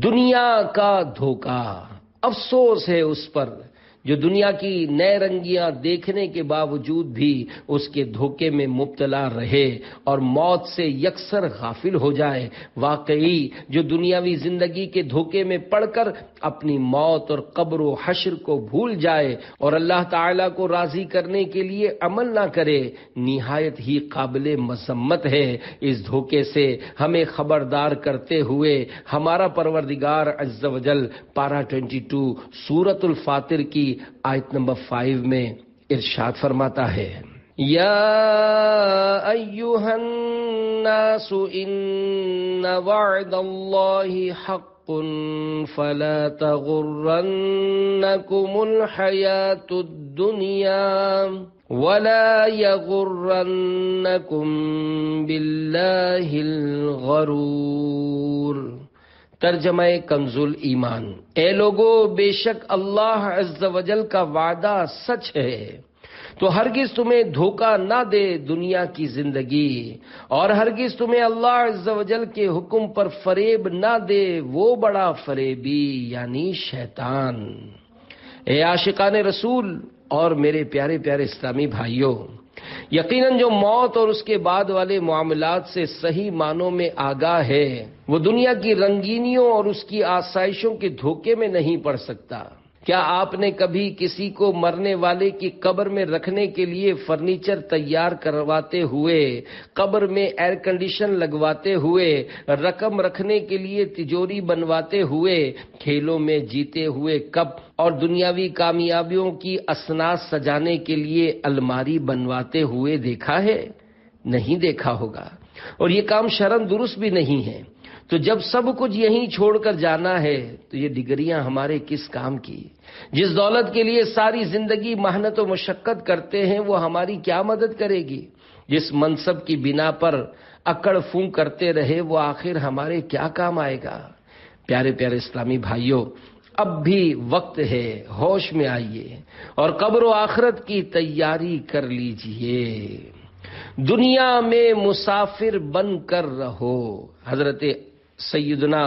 دنیا کا دھوکہ، افسوس ہے اس پر جو دنیا کی نئے رنگیاں دیکھنے کے باوجود بھی اس کے دھوکے میں مبتلا رہے اور موت سے یکسر غافل ہو جائے۔ واقعی جو دنیاوی زندگی کے دھوکے میں پڑ کر اپنی موت اور قبر و حشر کو بھول جائے اور اللہ تعالیٰ کو راضی کرنے کے لیے عمل نہ کرے، نہایت ہی قابل مذمت ہے۔ اس دھوکے سے ہمیں خبردار کرتے ہوئے ہمارا پروردگار عز و جل پارہ 22 سورۃ الفاطر کی آیت نمبر 5 میں ارشاد فرماتا ہے، یا ایھا الناس ان وعد اللہ حق فلا تغرنکم الحیاۃ الدنیا ولا یغرنکم باللہ الغرور۔ ترجمہ کنز ایمان، اے لوگو، بے شک اللہ عز و جل کا وعدہ سچ ہے، تو ہرگز تمہیں دھوکہ نہ دے دنیا کی زندگی، اور ہرگز تمہیں اللہ عز و جل کے حکم پر فریب نہ دے وہ بڑا فریبی یعنی شیطان۔ اے عاشقان رسول اور میرے پیارے پیارے اسلامی بھائیوں، یقیناً جو موت اور اس کے بعد والے معاملات سے صحیح معنوں میں آگاہ ہے وہ دنیا کی رنگینیوں اور اس کی آسائشوں کے دھوکے میں نہیں پڑ سکتا۔ کیا آپ نے کبھی کسی کو مرنے والے کی قبر میں رکھنے کے لیے فرنیچر تیار کرواتے ہوئے، قبر میں ایئر کنڈیشن لگواتے ہوئے، رقم رکھنے کے لیے تجوری بنواتے ہوئے، کھیلوں میں جیتے ہوئے کپ اور دنیاوی کامیابیوں کی اسناد سجانے کے لیے الماری بنواتے ہوئے دیکھا ہے؟ نہیں دیکھا ہوگا، اور یہ کام شرعاً درست بھی نہیں ہے۔ تو جب سب کچھ یہیں چھوڑ کر جانا ہے تو یہ ڈگریاں ہمارے کس کام کی؟ جس دولت کے لیے ساری زندگی محنت و مشقت کرتے ہیں وہ ہماری کیا مدد کرے گی؟ جس منصب کی بنا پر اکڑ فون کرتے رہے وہ آخر ہمارے کیا کام آئے گا؟ پیارے پیارے اسلامی بھائیوں، اب بھی وقت ہے، ہوش میں آئیے اور قبر و آخرت کی تیاری کر لیجئے۔ دنیا میں مسافر بن کر رہو۔ حضرت سیدنا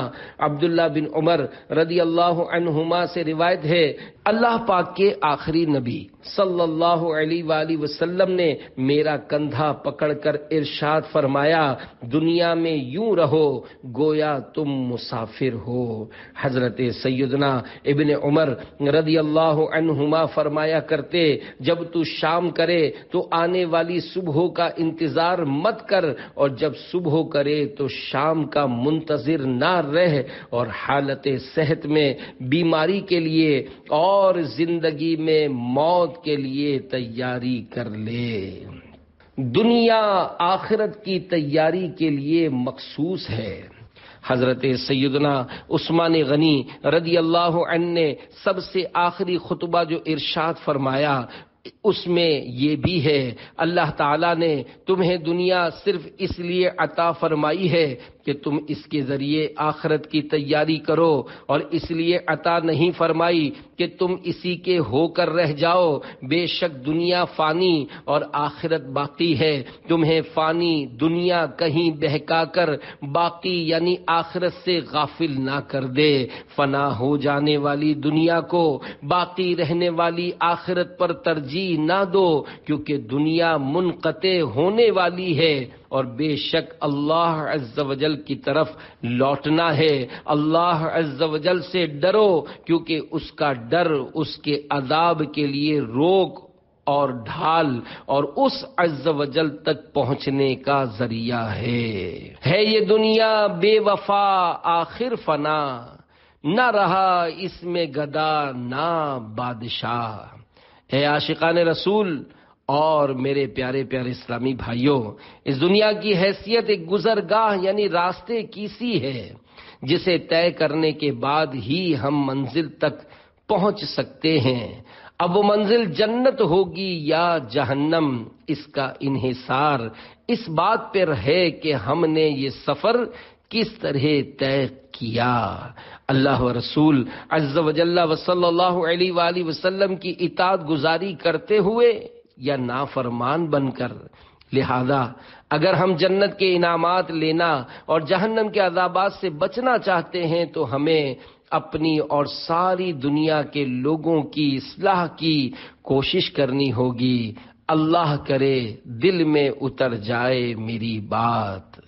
عبداللہ بن عمر رضی اللہ عنہما سے روایت ہے، اللہ پاک کے آخری نبی صلی اللہ علیہ وآلہ وسلم نے میرا کندھا پکڑ کر ارشاد فرمایا، دنیا میں یوں رہو گویا تم مسافر ہو۔ حضرت سیدنا ابن عمر رضی اللہ عنہما فرمایا کرتے، جب تو شام کرے تو آنے والی صبح کا انتظار مت کر، اور جب صبح کرے تو شام کا منتظر نہ رہ، اور حالت صحت میں بیماری کے لیے اور زندگی میں موت کے لیے تیاری کر لے۔ دنیا آخرت کی تیاری کے لیے مخصوص ہے۔ حضرت سیدنا عثمان غنی رضی اللہ عنہ نے سب سے آخری خطبہ جو ارشاد فرمایا اس میں یہ بھی ہے، اللہ تعالیٰ نے تمہیں دنیا صرف اس لیے عطا فرمائی ہے کہ تم اس کے ذریعے آخرت کی تیاری کرو، اور اس لیے عطا نہیں فرمائی کہ تم اسی کے ہو کر رہ جاؤ۔ بے شک دنیا فانی اور آخرت باقی ہے، تمہیں فانی دنیا کہیں بہکا کر باقی یعنی آخرت سے غافل نہ کر دے۔ فنا ہو جانے والی دنیا کو باقی رہنے والی آخرت پر ترجیح نہ دو، کیونکہ دنیا منقطع ہونے والی ہے اور بے شک اللہ عز و جل کی طرف لوٹنا ہے۔ اللہ عز و جل سے ڈرو، کیونکہ اس کا ڈر اس کے عذاب کے لیے روک اور ڈھال اور اس عز و جل تک پہنچنے کا ذریعہ ہے یہ دنیا بے وفا آخر فنا، نہ رہا اس میں گدا نہ بادشاہ۔ اے عاشقان رسول اور میرے پیارے پیارے اسلامی بھائیوں، اس دنیا کی حیثیت ایک گزرگاہ یعنی راستے کی سی ہے، جسے طے کرنے کے بعد ہی ہم منزل تک پہنچ سکتے ہیں۔ اب وہ منزل جنت ہوگی یا جہنم، اس کا انحصار اس بات پر ہے کہ ہم نے یہ سفر کس طرح طے کیا۔ اللہ و رسول عز و جل و صلی اللہ علیہ وآلہ وسلم کی اطاعت گزاری کرتے ہوئے یا نافرمان بن کر۔ لہذا اگر ہم جنت کے انعامات لینا اور جہنم کے عذابات سے بچنا چاہتے ہیں تو ہمیں اپنی اور ساری دنیا کے لوگوں کی اصلاح کی کوشش کرنی ہوگی۔ اللہ کرے دل میں اتر جائے میری بات۔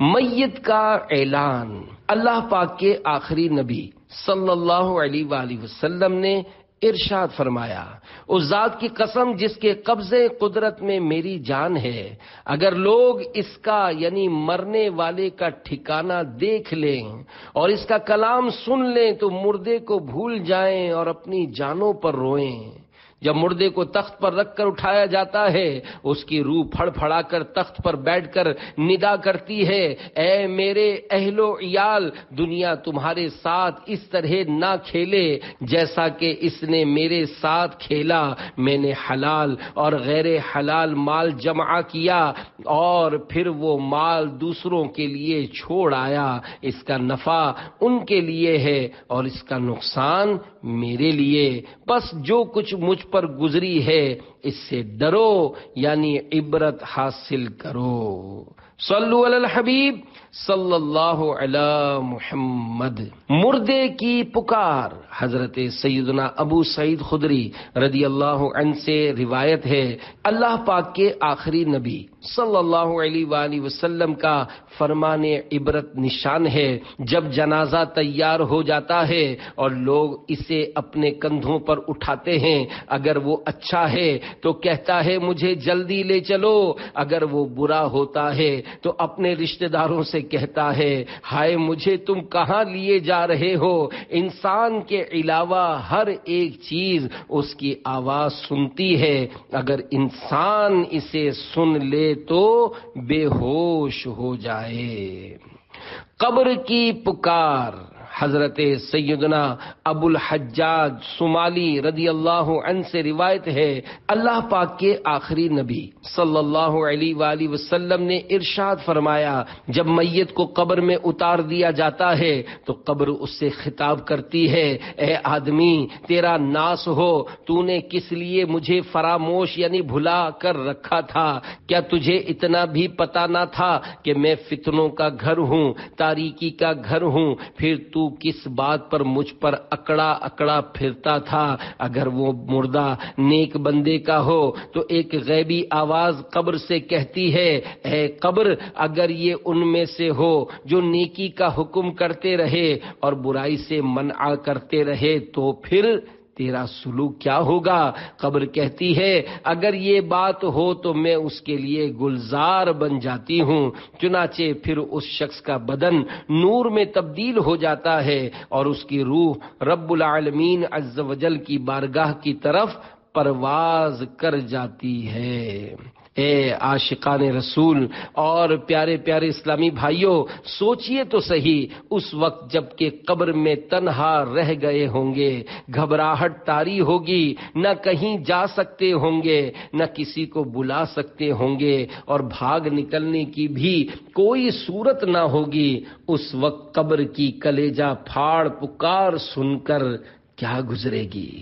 میت کا اعلان۔ اللہ پاک کے آخری نبی صلی اللہ علیہ وآلہ وسلم نے ارشاد فرمایا، اس ذات کی قسم جس کے قبضے قدرت میں میری جان ہے، اگر لوگ اس کا یعنی مرنے والے کا ٹھکانہ دیکھ لیں اور اس کا کلام سن لیں تو مردے کو بھول جائیں اور اپنی جانوں پر روئیں۔ جب مردے کو تخت پر رکھ کر اٹھایا جاتا ہے، اس کی روح پھڑ پھڑا کر تخت پر بیٹھ کر ندا کرتی ہے، اے میرے اہل و عیال، دنیا تمہارے ساتھ اس طرح نہ کھیلے جیسا کہ اس نے میرے ساتھ کھیلا۔ میں نے حلال اور غیر حلال مال جمع کیا اور پھر وہ مال دوسروں کے لیے چھوڑ آیا۔ اس کا نفع ان کے لیے ہے اور اس کا نقصان میرے لیے۔ بس جو کچھ مجھ پر گزری ہے اس سے ڈرو یعنی عبرت حاصل کرو۔ صلو علی الحبیب صلی اللہ علی محمد۔ مردے کی پکار۔ حضرت سیدنا ابو سعید خدری رضی اللہ عنہ سے روایت ہے، اللہ پاک کے آخری نبی صلی اللہ علیہ وآلہ وسلم کا فرمان عبرت نشان ہے. جب جنازہ تیار ہو جاتا ہے اور لوگ اسے اپنے کندھوں پر اٹھاتے ہیں، اگر وہ اچھا ہے تو کہتا ہے مجھے جلدی لے چلو، اگر وہ برا ہوتا ہے تو اپنے رشتہ داروں سے کہتا ہے ہائے مجھے تم کہاں لیے جا رہے ہو. انسان کے علاوہ ہر ایک چیز اس کی آواز سنتی ہے، اگر انسان اسے سن لے تو بے ہوش ہو جائے. قبر کی پکار. حضرت سیدنا ابو الحجاج صومالی رضی اللہ عنہ سے روایت ہے، اللہ پاک کے آخری نبی صلی اللہ علیہ وآلہ وسلم نے ارشاد فرمایا، جب میت کو قبر میں اتار دیا جاتا ہے تو قبر اس سے خطاب کرتی ہے، اے آدمی تیرا ناس ہو، تو نے کس لیے مجھے فراموش یعنی بھلا کر رکھا تھا؟ کیا تجھے اتنا بھی پتا نہ تھا کہ میں فتنوں کا گھر ہوں، تاریکی کا گھر ہوں؟ پھر تو کس بات پر مجھ پر اکڑا اکڑا پھرتا تھا؟ اگر وہ مردہ نیک بندے کا ہو تو ایک غیبی آواز قبر سے کہتی ہے، اے قبر اگر یہ ان میں سے ہو جو نیکی کا حکم کرتے رہے اور برائی سے منع کرتے رہے تو پھر تیرا سلوک کیا ہوگا؟ قبر کہتی ہے اگر یہ بات ہو تو میں اس کے لیے گلزار بن جاتی ہوں. چنانچہ پھر اس شخص کا بدن نور میں تبدیل ہو جاتا ہے اور اس کی روح رب العالمین عز و جل کی بارگاہ کی طرف پرواز کر جاتی ہے. اے عاشقان رسول اور پیارے پیارے اسلامی بھائیوں، سوچئے تو صحیح، اس وقت جب کہ قبر میں تنہا رہ گئے ہوں گے، گھبراہٹ طاری ہوگی، نہ کہیں جا سکتے ہوں گے، نہ کسی کو بلا سکتے ہوں گے اور بھاگ نکلنے کی بھی کوئی صورت نہ ہوگی. اس وقت قبر کی کلیجہ پھاڑ پکار سن کر کیا گزرے گی؟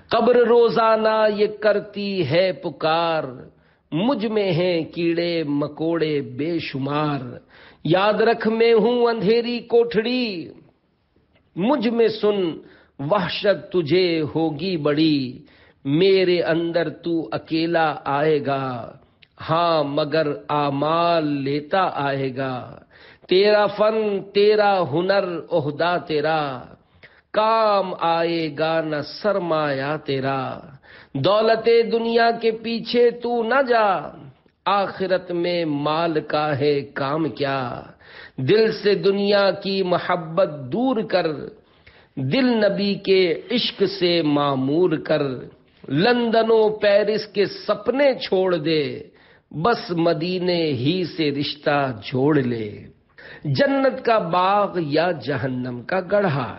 قبر روزانہ یہ کرتی ہے پکار، مجھ میں ہیں کیڑے مکوڑے بے شمار. یاد رکھ میں ہوں اندھیری کوٹھڑی، مجھ میں سن وحشت تجھے ہوگی بڑی. میرے اندر تو اکیلا آئے گا، ہاں مگر اعمال لیتا آئے گا. تیرا فن تیرا ہنر عہدہ تیرا، کام آئے گا نہ سرمایہ تیرا. دولت دنیا کے پیچھے تو نہ جا، آخرت میں مال کا ہے کام کیا. دل سے دنیا کی محبت دور کر، دل نبی کے عشق سے معمور کر. لندن و پیرس کے سپنے چھوڑ دے، بس مدینے ہی سے رشتہ جوڑ لے. جنت کا باغ یا جہنم کا گڑھا.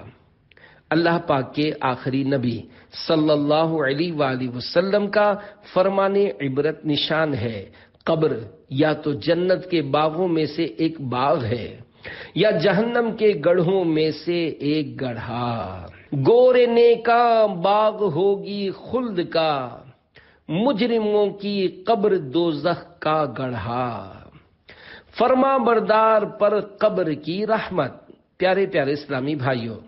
اللہ پاک کے آخری نبی صلی اللہ علیہ وآلہ وسلم کا فرمان عبرت نشان ہے. قبر یا تو جنت کے باغوں میں سے ایک باغ ہے یا جہنم کے گڑھوں میں سے ایک گڑھا. گورے نیکاں باغ ہوگی خلد کا، مجرموں کی قبر دوزخ کا گڑھا. فرما بردار پر قبر کی رحمت. پیارے پیارے اسلامی بھائیوں،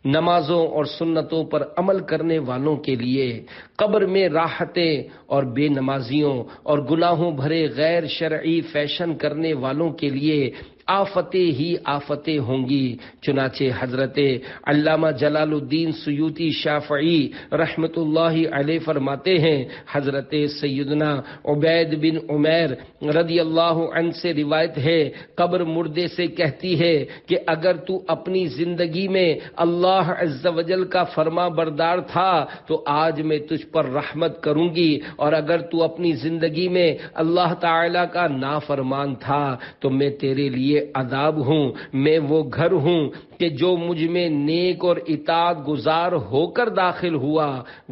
نمازوں اور سنتوں پر عمل کرنے والوں کے لیے قبر میں راحتیں اور بے نمازیوں اور گناہوں بھرے غیر شرعی فیشن کرنے والوں کے لیے آفتیں ہی آفتیں ہوں گی. چنانچہ حضرت علامہ جلال الدین سیوطی شافعی رحمت اللہ علیہ فرماتے ہیں، حضرت سیدنا عبید بن عمیر رضی اللہ عنہ سے روایت ہے، قبر مردے سے کہتی ہے کہ اگر تو اپنی زندگی میں اللہ عز و جل کا فرما بردار تھا تو آج میں تجھ پر رحمت کروں گی، اور اگر تو اپنی زندگی میں اللہ تعالی کا نافرمان تھا تو میں تیرے لیے عذاب ہوں. میں وہ گھر ہوں کہ جو مجھ میں نیک اور اطاعت گزار ہو کر داخل ہوا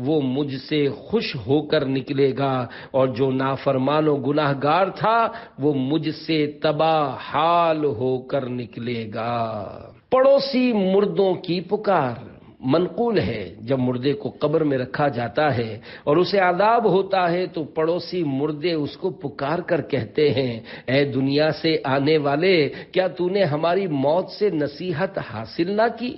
وہ مجھ سے خوش ہو کر نکلے گا، اور جو نافرمان و گناہ گار تھا وہ مجھ سے تباہ حال ہو کر نکلے گا. پڑوسی مردوں کی پکار. منقول ہے جب مردے کو قبر میں رکھا جاتا ہے اور اسے عذاب ہوتا ہے تو پڑوسی مردے اس کو پکار کر کہتے ہیں، اے دنیا سے آنے والے، کیا تو نے ہماری موت سے نصیحت حاصل نہ کی؟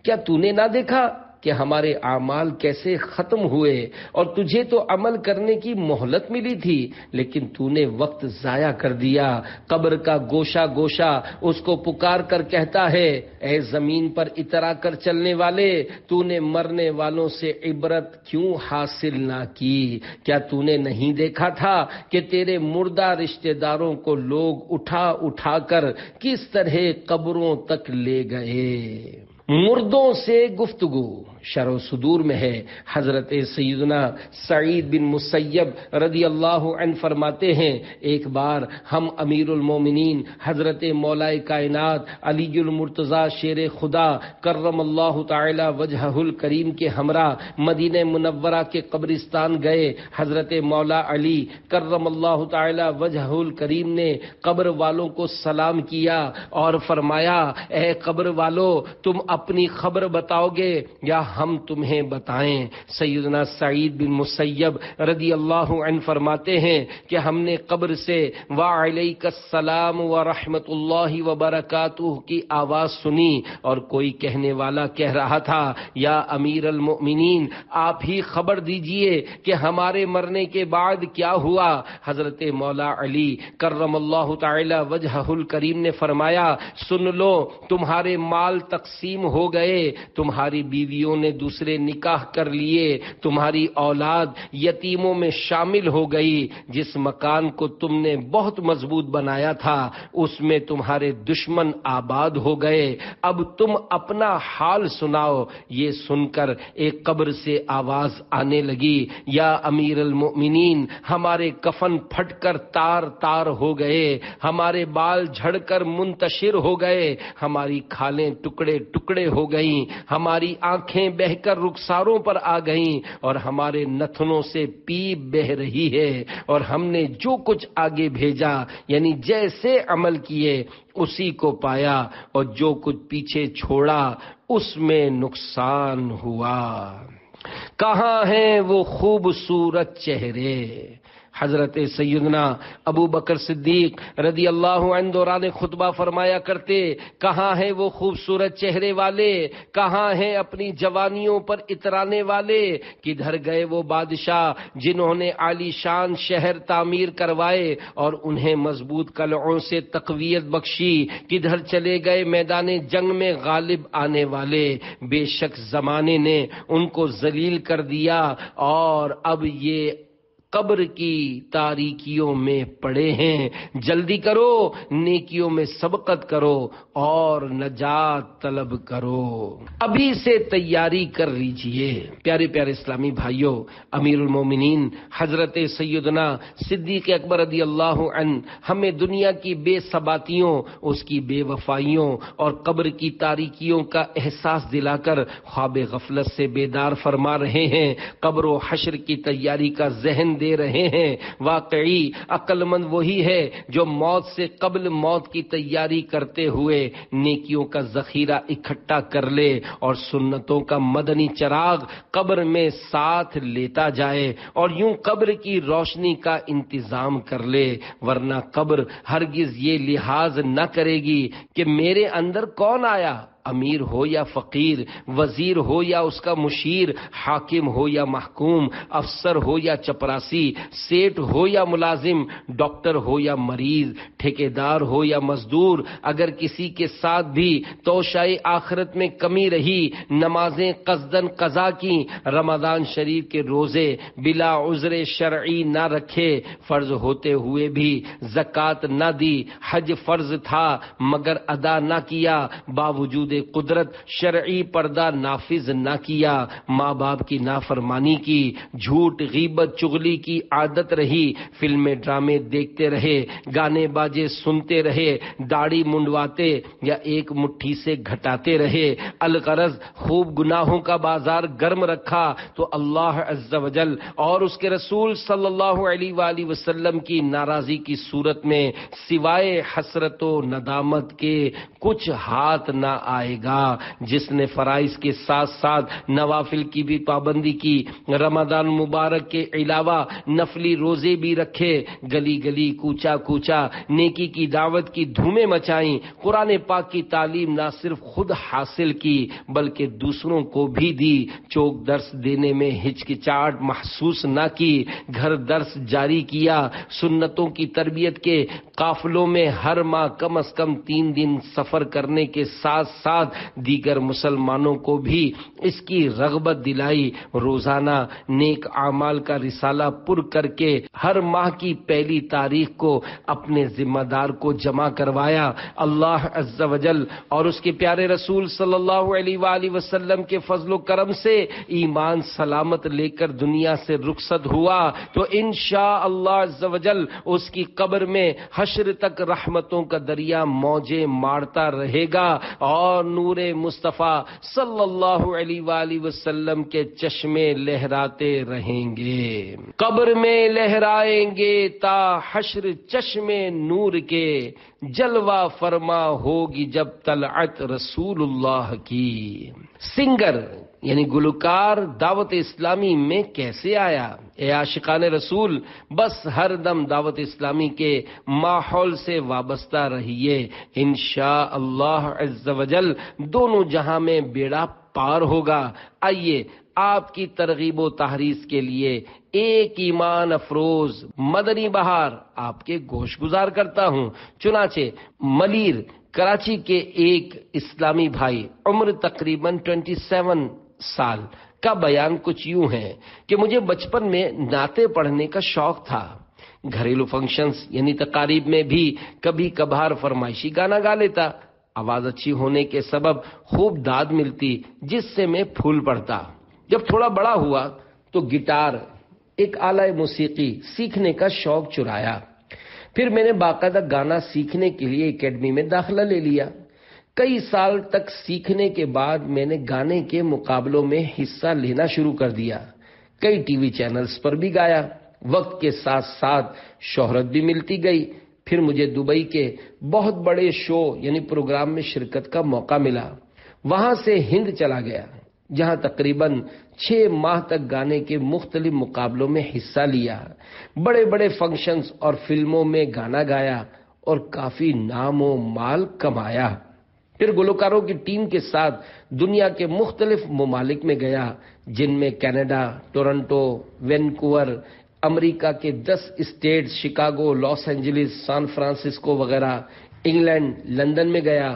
کیا تو نے نہ دیکھا کہ ہمارے اعمال کیسے ختم ہوئے، اور تجھے تو عمل کرنے کی مہلت ملی تھی لیکن تو نے وقت ضائع کر دیا۔ قبر کا گوشہ گوشہ اس کو پکار کر کہتا ہے، اے زمین پر اترا کر چلنے والے، تو نے مرنے والوں سے عبرت کیوں حاصل نہ کی؟ کیا تو نے نہیں دیکھا تھا کہ تیرے مردہ رشتہ داروں کو لوگ اٹھا اٹھا کر کس طرح قبروں تک لے گئے؟ مردوں سے گفتگو شرح و صدور میں ہے۔ حضرت سیدنا سعید بن مسیب رضی اللہ عنہ فرماتے ہیں، ایک بار ہم امیر المومنین حضرت مولا کائنات علی المرتضی شیر خدا کرم اللہ تعالی وجہہ الکریم کے ہمراہ مدینہ منورہ کے قبرستان گئے۔ حضرت مولا علی کرم اللہ تعالی وجہہ الکریم نے قبر والوں کو سلام کیا اور فرمایا، اے قبر والو، تم اپنی خبر بتاؤ گے یا ہم تمہیں بتائیں؟ سیدنا سعید بن مسیب رضی اللہ عنہ فرماتے ہیں کہ ہم نے قبر سے وعلیک السلام ورحمۃ اللہ وبرکاتہ کی آواز سنی اور کوئی کہنے والا کہہ رہا تھا، یا امیر المؤمنین، آپ ہی خبر دیجئے کہ ہمارے مرنے کے بعد کیا ہوا؟ حضرت مولا علی کرم اللہ تعالی وجہہ الکریم نے فرمایا، سن لو، تمہارے مال تقسیم ہو گئے، تمہاری بیویوں نے دوسرے نکاح کر لیے، تمہاری اولاد یتیموں میں شامل ہو گئی، جس مکان کو تم نے بہت مضبوط بنایا تھا اس میں تمہارے دشمن آباد ہو گئے، اب تم اپنا حال سناؤ۔ یہ سن کر ایک قبر سے آواز آنے لگی، یا امیر المؤمنین، ہمارے کفن پھٹ کر تار تار ہو گئے، ہمارے بال جھڑ کر منتشر ہو گئے، ہماری کھالیں ٹکڑے ٹکڑے ہو گئیں، ہماری آنکھیں بہ کر رخساروں پر آ گئیں، اور ہمارے نتنوں سے پیپ بہ رہی ہے، اور ہم نے جو کچھ آگے بھیجا یعنی جیسے عمل کیے اسی کو پایا، اور جو کچھ پیچھے چھوڑا اس میں نقصان ہوا۔ کہاں ہیں وہ خوبصورت چہرے؟ حضرت سیدنا ابو بکر صدیق رضی اللہ عنہ دوران خطبہ فرمایا کرتے، کہاں ہیں وہ خوبصورت چہرے والے، کہاں ہیں اپنی جوانیوں پر اترانے والے، کدھر گئے وہ بادشاہ جنہوں نے عالی شان شہر تعمیر کروائے اور انہیں مضبوط قلعوں سے تقویت بخشی، کدھر چلے گئے میدان جنگ میں غالب آنے والے؟ بے شک زمانے نے ان کو ذلیل کر دیا، اور اب یہ قبر کی تاریکیوں میں پڑے ہیں۔ جلدی کرو، نیکیوں میں سبقت کرو اور نجات طلب کرو، ابھی سے تیاری کر لیجئے۔ پیارے پیارے اسلامی بھائیوں، امیر المومنین حضرت سیدنا صدیق اکبر رضی اللہ عنہ ہمیں دنیا کی بے ثباتیوں، اس کی بے وفائیوں اور قبر کی تاریکیوں کا احساس دلا کر خواب غفلت سے بیدار فرما رہے ہیں، قبر و حشر کی تیاری کا ذہن دے رہے ہیں۔ واقعی عقل مند وہی ہے جو موت سے قبل موت کی تیاری کرتے ہوئے نیکیوں کا ذخیرہ اکٹھا کر لے اور سنتوں کا مدنی چراغ قبر میں ساتھ لیتا جائے، اور یوں قبر کی روشنی کا انتظام کر لے، ورنہ قبر ہرگز یہ لحاظ نہ کرے گی کہ میرے اندر کون آیا، امیر ہو یا فقیر، وزیر ہو یا اس کا مشیر، حاکم ہو یا محکوم، افسر ہو یا چپراسی، سیٹ ہو یا ملازم، ڈاکٹر ہو یا مریض، ٹھیکیدار ہو یا مزدور، اگر کسی کے ساتھ بھی توشائے آخرت میں کمی رہی، نمازیں قصدن قضا کی، رمضان شریف کے روزے بلا عذر شرعی نہ رکھے، فرض ہوتے ہوئے بھی زکوٰۃ نہ دی، حج فرض تھا مگر ادا نہ کیا، باوجود قدرت شرعی پردہ نافذ نہ کیا، ماں باپ کی نافرمانی کی، جھوٹ غیبت چغلی کی عادت رہی، فلمیں ڈرامے دیکھتے رہے، گانے باجے سنتے رہے، داڑھی منڈواتے یا ایک مٹھی سے گھٹاتے رہے، الغرض خوب گناہوں کا بازار گرم رکھا، تو اللہ عز و جل اور اس کے رسول صلی اللہ علیہ وآلہ وسلم کی ناراضی کی صورت میں سوائے حسرت و ندامت کے کچھ ہاتھ نہ آئے پائے گا۔ جس نے فرائض کے ساتھ ساتھ نوافل کی بھی پابندی کی، رمضان مبارک کے علاوہ نفلی روزے بھی رکھے، گلی گلی کوچا کوچا نیکی کی دعوت کی دھومیں مچائیں، قرآن پاک کی تعلیم نہ صرف خود حاصل کی بلکہ دوسروں کو بھی دی، چوک درس دینے میں ہچکچاہٹ محسوس نہ کی، گھر درس جاری کیا، سنتوں کی تربیت کے قافلوں میں ہر ماہ کم از کم 3 دن سفر کرنے کے ساتھ ساتھ دیگر مسلمانوں کو بھی اس کی رغبت دلائی، روزانہ نیک اعمال کا رسالہ پر کر کے ہر ماہ کی پہلی تاریخ کو اپنے ذمہ دار کو جمع کروایا۔ اللہ عز و جل اور اس کے پیارے رسول صلی اللہ علیہ وآلہ وسلم کے فضل و کرم سے ایمان سلامت لے کر دنیا سے رخصت ہوا تو انشاءاللہ عز و جل اس کی قبر میں حشر تک رحمتوں کا دریا موجیں مارتا رہے گا اور نور مصطفیٰ صلی اللہ علیہ وآلہ وسلم کے چشمے لہراتے رہیں گے، قبر میں لہرائیں گے تا حشر چشمے نور کے، جلوہ فرما ہوگی جب طلعت رسول اللہ کی۔ سنگر یعنی گلوکار دعوت اسلامی میں کیسے آیا؟ اے عاشقان رسول، بس ہر دم دعوت اسلامی کے ماحول سے وابستہ رہیے، انشاءاللہ عز و جل دونوں جہاں میں بیڑا پار ہوگا۔ آئیے آپ کی ترغیب و تحریض کے لیے ایک ایمان افروز مدنی بہار آپ کے گوش گزار کرتا ہوں۔ چنانچہ ملیر کراچی کے ایک اسلامی بھائی عمر تقریباً 27 سال کا بیان کچھ یوں ہے کہ مجھے بچپن میں نعتیں پڑھنے کا شوق تھا، گھریلو فنکشنز یعنی تقاریب میں بھی کبھی کبھار فرمائشی گانا گا لیتا، آواز اچھی ہونے کے سبب خوب داد ملتی جس سے میں پھول پڑتا۔ جب تھوڑا بڑا ہوا تو گٹار ایک آلہ موسیقی سیکھنے کا شوق چرایا، پھر میں نے باقاعدہ گانا سیکھنے کے لیے اکیڈمی میں داخلہ لے لیا۔ کئی سال تک سیکھنے کے بعد میں نے گانے کے مقابلوں میں حصہ لینا شروع کر دیا، کئی ٹی وی چینلز پر بھی گایا، وقت کے ساتھ ساتھ شہرت بھی ملتی گئی۔ پھر مجھے دبئی کے بہت بڑے شو یعنی پروگرام میں شرکت کا موقع ملا، وہاں سے ہند چلا گیا جہاں تقریباً 6 ماہ تک گانے کے مختلف مقابلوں میں حصہ لیا، بڑے بڑے فنکشنز اور فلموں میں گانا گایا اور کافی نام و مال کمایا۔ پھر گلوکاروں کی ٹیم کے ساتھ دنیا کے مختلف ممالک میں گیا، جن میں کینیڈا، ٹورنٹو، وینکوور، امریکہ کے 10 states, Chicago, Los Angeles, San Francisco وغیرہ، انگلینڈ، لندن میں گیا۔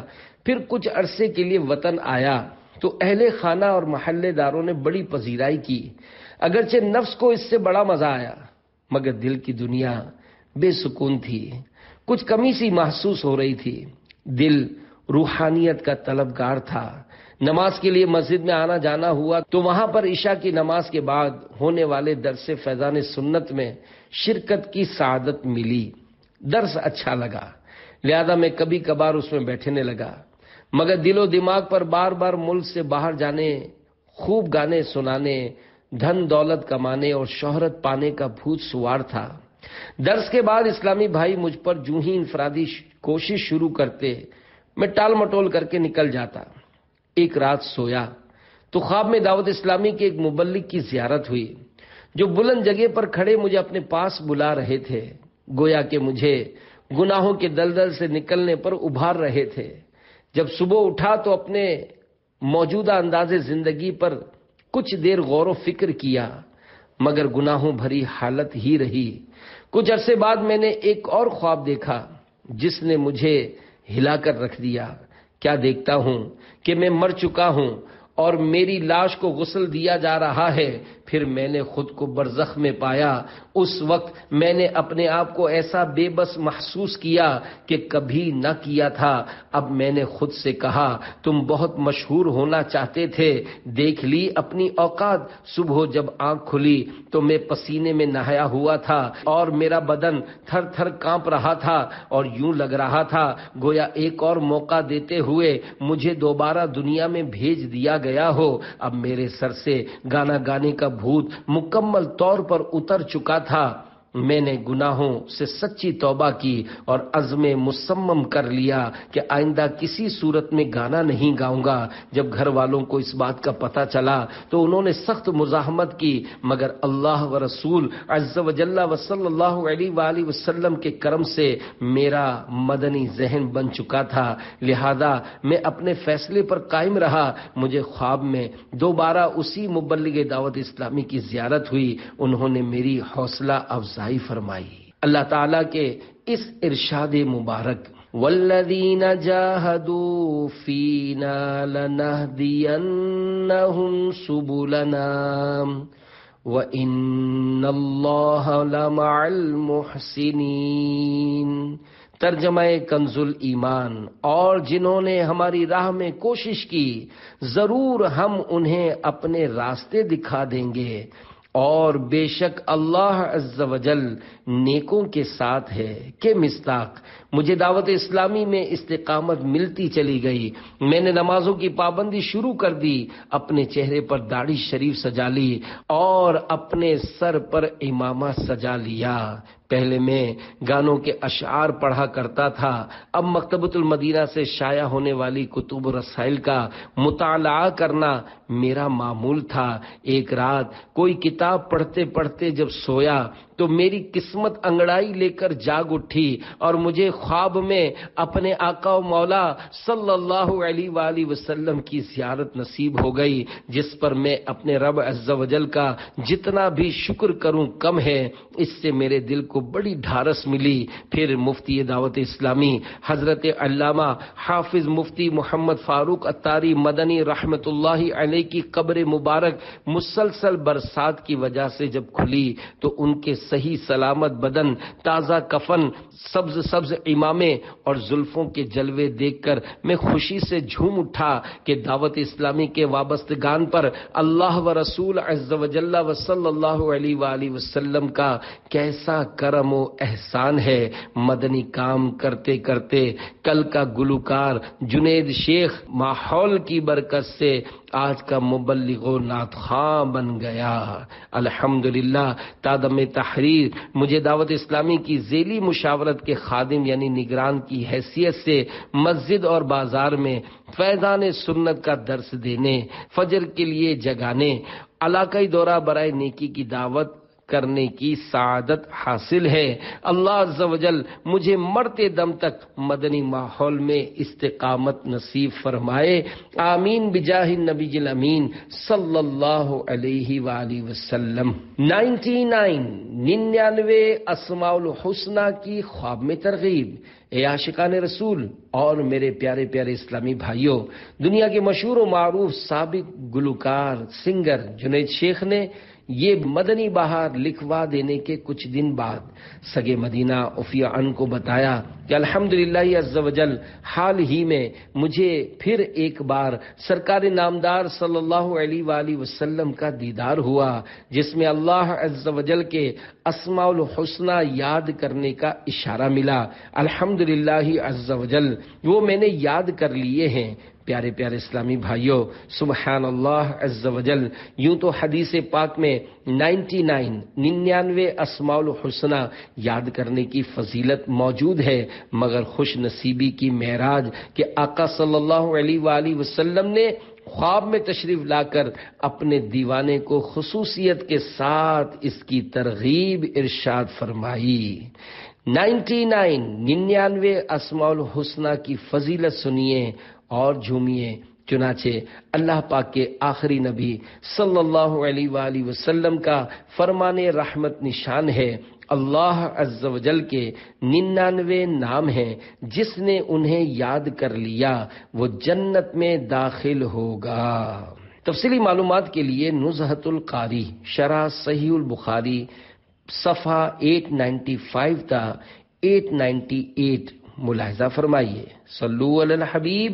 پھر کچھ عرصے کے لیے وطن آیا تو اہل خانہ اور محلے داروں نے بڑی پذیرائی کی، اگرچہ نفس کو اس سے بڑا مزہ آیا مگر دل کی دنیا بے سکون تھی، کچھ کمی سی محسوس ہو رہی تھی۔ دل روحانیت کا طلبگار تھا، نماز کے لیے مسجد میں آنا جانا ہوا تو وہاں پر عشاء کی نماز کے بعد ہونے والے درس فیضان سنت میں شرکت کی سعادت ملی، درس اچھا لگا، لہذا میں کبھی کبھار اس میں بیٹھنے لگا، مگر دل و دماغ پر بار بار ملک سے باہر جانے، خوب گانے سنانے، دھن دولت کمانے اور شہرت پانے کا بھوت سوار تھا۔ درس کے بعد اسلامی بھائی مجھ پر جو ہی انفرادی کوشش شروع کرتے میں ٹال مٹول کر کے نکل جاتا۔ ایک رات سویا تو خواب میں دعوت اسلامی کے ایک مبلغ کی زیارت ہوئی جو بلند جگہ پر کھڑے مجھے اپنے پاس بلا رہے تھے، گویا کہ مجھے گناہوں کے دلدل سے نکلنے پر ابھار رہے تھے۔ جب صبح اٹھا تو اپنے موجودہ انداز زندگی پر کچھ دیر غور و فکر کیا مگر گناہوں بھری حالت ہی رہی۔ کچھ عرصے بعد میں نے ایک اور خواب دیکھا جس نے مجھے ہلا کر رکھ دیا۔ کیا دیکھتا ہوں کہ میں مر چکا ہوں اور میری لاش کو غسل دیا جا رہا ہے۔ پھر میں نے خود کو برزخ میں پایا۔ اس وقت میں نے اپنے آپ کو ایسا بے بس محسوس کیا کہ کبھی نہ کیا تھا۔ اب میں نے خود سے کہا تم بہت مشہور ہونا چاہتے تھے، دیکھ لی اپنی اوقات۔ صبح جب آنکھ کھلی تو میں پسینے میں نہایا ہوا تھا اور میرا بدن تھر تھر کانپ رہا تھا اور یوں لگ رہا تھا گویا ایک اور موقع دیتے ہوئے مجھے دوبارہ دنیا میں بھیج دیا گیا ہو۔ اب میرے سر سے گانا گانے کا بھوت مکمل طور پر اتر چکا تھا۔ میں نے گناہوں سے سچی توبہ کی اور عزم مصمم کر لیا کہ آئندہ کسی صورت میں گانا نہیں گاؤں گا۔ جب گھر والوں کو اس بات کا پتہ چلا تو انہوں نے سخت مزاحمت کی، مگر اللہ و رسول عز و جل و صلی اللہ علیہ وآلہ وسلم کے کرم سے میرا مدنی ذہن بن چکا تھا، لہذا میں اپنے فیصلے پر قائم رہا۔ مجھے خواب میں دوبارہ اسی مبلغ دعوت اسلامی کی زیارت ہوئی، انہوں نے میری حوصلہ افزائی فرمائی۔ اللہ تعالیٰ کے اس ارشاد مبارک والذین جاہدوا فینا لنہدینہم سبلنا وَإِنَّ اللَّهَ لَمَعَ الْمُحْسِنِينَ۔ ترجمہ کنز ایمان، اور جنہوں نے ہماری راہ میں کوشش کی ضرور ہم انہیں اپنے راستے دکھا دیں گے، اور بے شک اللہ عز و جل نیکوں کے ساتھ ہے۔ کہ مصداق مجھے دعوت اسلامی میں استقامت ملتی چلی گئی، میں نے نمازوں کی پابندی شروع کر دی، اپنے چہرے پر داڑھی شریف سجا لی اور اپنے سر پر امامہ سجا لیا۔ پہلے میں گانوں کے اشعار پڑھا کرتا تھا، اب مکتبۃ المدینہ سے شائع ہونے والی کتب و رسائل کا مطالعہ کرنا میرا معمول تھا۔ ایک رات کوئی کتاب پڑھتے پڑھتے جب سویا تو میری قسمت انگڑائی لے کر جاگ اٹھی اور مجھے خواب میں اپنے آقا و مولا صلی اللہ علیہ وآلہ وسلم کی زیارت نصیب ہو گئی، جس پر میں اپنے رب عز و جل کا جتنا بھی شکر کروں کم ہے۔ اس سے میرے دل کو بڑی ڈھارس ملی۔ پھر مفتی دعوت اسلامی حضرت علامہ حافظ مفتی محمد فاروق عطاری مدنی رحمت اللہ علیہ کی قبر مبارک مسلسل برسات کی وجہ سے جب کھلی تو ان کے صحیح سلامت بدن، تازہ کفن، سبز سبز امامے اور زلفوں کے جلوے دیکھ کر میں خوشی سے جھوم اٹھا کہ دعوت اسلامی کے وابستگان پر اللہ و رسول عز و جل و صلی اللہ علیہ وآلہ وسلم کا کیسا کرم و احسان ہے۔ مدنی کام کرتے کرتے کل کا گلوکار جنید شیخ ماحول کی برکت سے آج کا مبلغ و نعت خواں بن گیا۔ الحمدللہ تادم تحریر مجھے دعوت اسلامی کی ذیلی مشاورت کے خادم یعنی نگران کی حیثیت سے مسجد اور بازار میں فیضان سنت کا درس دینے، فجر کے لیے جگانے، علاقائی دورہ برائے نیکی کی دعوت کرنے کی سعادت حاصل ہے۔ اللہ عز و جل مجھے مرتے دم تک مدنی ماحول میں استقامت نصیب فرمائے، آمین بجاہ النبی الامین صلی اللہ علیہ وآلہ وسلم۔ 99 اسماء الحسنہ کی خواب میں ترغیب۔ اے عاشقان رسول اور میرے پیارے پیارے اسلامی بھائیوں، دنیا کے مشہور و معروف سابق گلوکار سنگر جنید شیخ نے یہ مدنی بہار لکھوا دینے کے کچھ دن بعد سگے مدینہ عفیہ ان کو بتایا کہ الحمدللہ عز و جل حال ہی میں مجھے پھر ایک بار سرکار نامدار صلی اللہ علیہ وآلہ وسلم کا دیدار ہوا، جس میں اللہ عز و جل کے اسماء الحسنہ یاد کرنے کا اشارہ ملا۔ الحمدللہ عز و جل وہ میں نے یاد کر لیے ہیں۔ پیارے پیارے اسلامی بھائیوں، سبحان اللہ عز و جل، یوں تو حدیث پاک میں 99 اسماء الحسنہ یاد کرنے کی فضیلت موجود ہے، مگر خوش نصیبی کی معراج کہ آقا صلی اللہ علیہ وآلہ وسلم نے خواب میں تشریف لا کر اپنے دیوانے کو خصوصیت کے ساتھ اس کی ترغیب ارشاد فرمائی۔ 99 اسماء الحسنہ کی فضیلت سنیے اور جھومیے۔ چنانچہ اللہ پاک کے آخری نبی صلی اللہ علیہ وآلہ وسلم کا فرمان رحمت نشان ہے، اللہ عز و جل کے 99 نام ہیں، جس نے انہیں یاد کر لیا وہ جنت میں داخل ہوگا۔ تفصیلی معلومات کے لیے نزہۃ القاری شرح صحیح البخاری صفحہ 895 تا 898 ملاحظہ فرمائیے۔ صلو علی الحبیب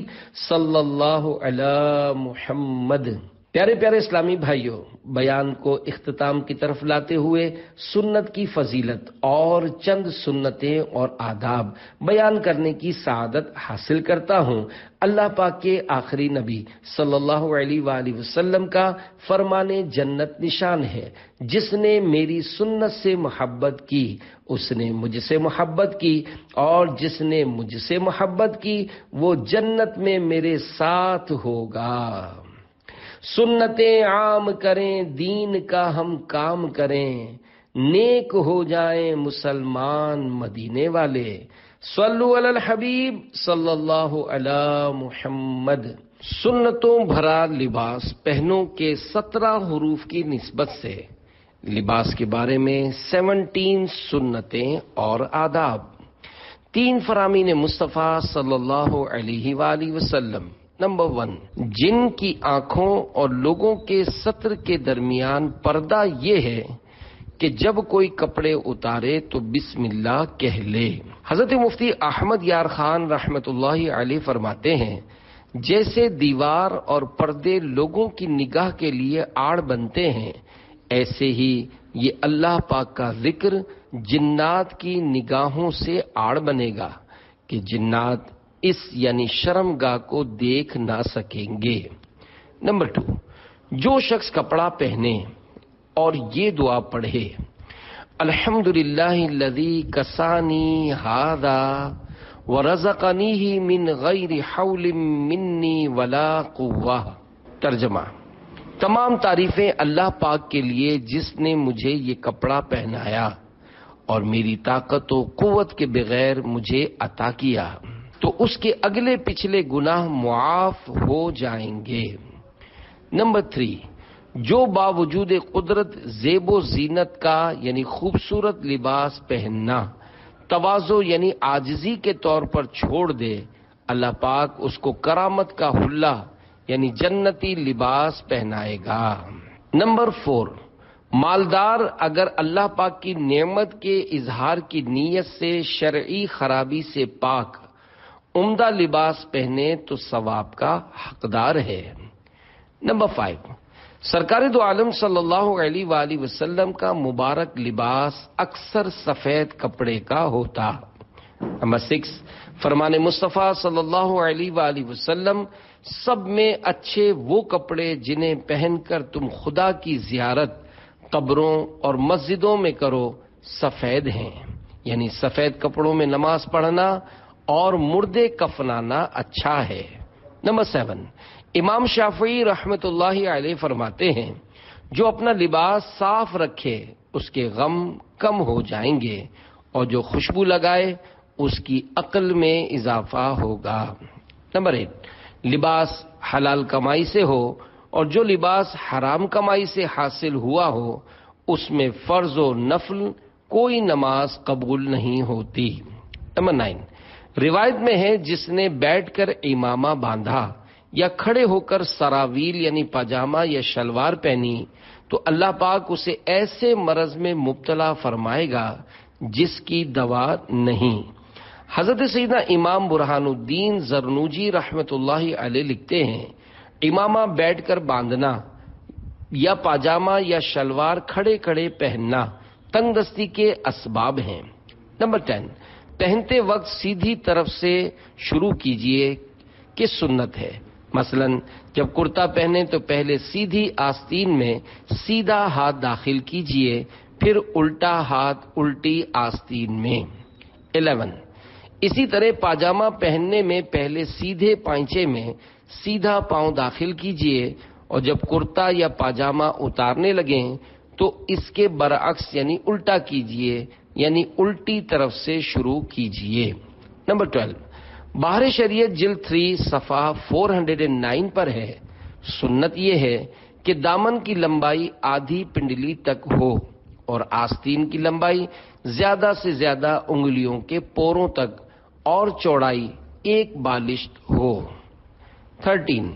صلی اللہ علی محمد۔ پیارے پیارے اسلامی بھائیوں، بیان کو اختتام کی طرف لاتے ہوئے سنت کی فضیلت اور چند سنتیں اور آداب بیان کرنے کی سعادت حاصل کرتا ہوں۔ اللہ پاک کے آخری نبی صلی اللہ علیہ وآلہ وسلم کا فرمان جنت نشان ہے، جس نے میری سنت سے محبت کی اس نے مجھ سے محبت کی، اور جس نے مجھ سے محبت کی وہ جنت میں میرے ساتھ ہوگا۔ سنتیں عام کریں، دین کا ہم کام کریں، نیک ہو جائیں مسلمان مدینے والے۔ صلو علی الحبیب صلی اللہ علی محمد۔ سنتوں بھرا لباس پہنو کے 17 حروف کی نسبت سے لباس کے بارے میں 17 سنتیں اور آداب۔ 3 فرامین مصطفیٰ صلی اللہ علیہ وآلہ وسلم۔ نمبر 1، جن کی آنکھوں اور لوگوں کے ستر کے درمیان پردہ یہ ہے کہ جب کوئی کپڑے اتارے تو بسم اللہ کہہ لے۔ حضرت مفتی احمد یار خان رحمت اللہ علیہ فرماتے ہیں، جیسے دیوار اور پردے لوگوں کی نگاہ کے لیے آڑ بنتے ہیں، ایسے ہی یہ اللہ پاک کا ذکر جنات کی نگاہوں سے آڑ بنے گا کہ جنات اس یعنی شرمگاہ کو دیکھ نہ سکیں گے۔ نمبر 2، جو شخص کپڑا پہنے اور یہ دعا پڑھے، الحمدللہ الذی کسانی ھذا ورزقنیہ من غیر حول منی ولا قوہ۔ ترجمہ، تمام تعریفیں اللہ پاک کے لیے جس نے مجھے یہ کپڑا پہنایا اور میری طاقت و قوت کے بغیر مجھے عطا کیا، تو اس کے اگلے پچھلے گناہ معاف ہو جائیں گے۔ نمبر 3، جو باوجود قدرت زیب و زینت کا یعنی خوبصورت لباس پہننا تواضع یعنی عاجزی کے طور پر چھوڑ دے، اللہ پاک اس کو کرامت کا حلہ یعنی جنتی لباس پہنائے گا۔ نمبر 4، مالدار اگر اللہ پاک کی نعمت کے اظہار کی نیت سے شرعی خرابی سے پاک عمدہ لباس پہنے تو ثواب کا حقدار ہے۔ نمبر 5، سرکار دو عالم صلی اللہ علیہ وآلہ وسلم کا مبارک لباس اکثر سفید کپڑے کا ہوتا۔ نمبر 6، فرمان مصطفیٰ صلی اللہ علیہ وآلہ وسلم، سب میں اچھے وہ کپڑے جنہیں پہن کر تم خدا کی زیارت قبروں اور مسجدوں میں کرو سفید ہیں، یعنی سفید کپڑوں میں نماز پڑھنا اور مردے کفنانا اچھا ہے۔ نمبر 7، امام شافعی رحمت اللہ علیہ فرماتے ہیں، جو اپنا لباس صاف رکھے اس کے غم کم ہو جائیں گے، اور جو خوشبو لگائے اس کی عقل میں اضافہ ہوگا۔ نمبر 8، لباس حلال کمائی سے ہو، اور جو لباس حرام کمائی سے حاصل ہوا ہو اس میں فرض و نفل کوئی نماز قبول نہیں ہوتی۔ نمبر 9، روایت میں ہے جس نے بیٹھ کر امامہ باندھا یا کھڑے ہو کر سراویل یعنی پاجامہ یا شلوار پہنی تو اللہ پاک اسے ایسے مرض میں مبتلا فرمائے گا جس کی دوا نہیں۔ حضرت سیدنا امام برہان الدین زرنوجی رحمت اللہ علیہ لکھتے ہیں، امامہ بیٹھ کر باندھنا یا پاجامہ یا شلوار کھڑے کھڑے پہننا تنگ دستی کے اسباب ہیں۔ نمبر 10، پہنتے وقت سیدھی طرف سے شروع کیجئے کہ سنت ہے۔ مثلا جب کرتا پہنے تو پہلے سیدھی آستین میں سیدھا ہاتھ داخل کیجئے، پھر الٹا ہاتھ الٹی آستین میں۔ 11، اسی طرح پاجامہ پہننے میں پہلے سیدھے پائنچے میں سیدھا پاؤں داخل کیجئے، اور جب کرتا یا پاجامہ اتارنے لگیں تو اس کے برعکس یعنی الٹا کیجئے، یعنی الٹی طرف سے شروع کیجئے۔ نمبر 12، بہار شریعت جلد 3 صفحہ 409 پر ہے، سنت یہ ہے کہ دامن کی لمبائی آدھی پنڈلی تک ہو اور آستین کی لمبائی زیادہ سے زیادہ انگلیوں کے پوروں تک اور چوڑائی 1 بالشت ہو۔ 13،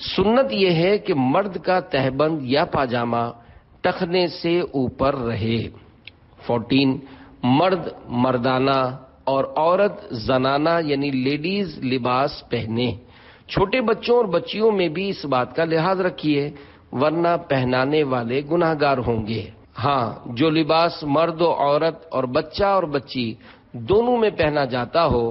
سنت یہ ہے کہ مرد کا تہبند یا پاجامہ ٹخنے سے اوپر رہے۔ 14، مرد مردانہ اور عورت زنانہ یعنی لیڈیز لباس پہنے۔ چھوٹے بچوں اور بچیوں میں بھی اس بات کا لحاظ رکھیے، ورنہ پہنانے والے گناہگار ہوں گے۔ ہاں، جو لباس مرد و عورت اور بچہ اور بچی دونوں میں پہنا جاتا ہو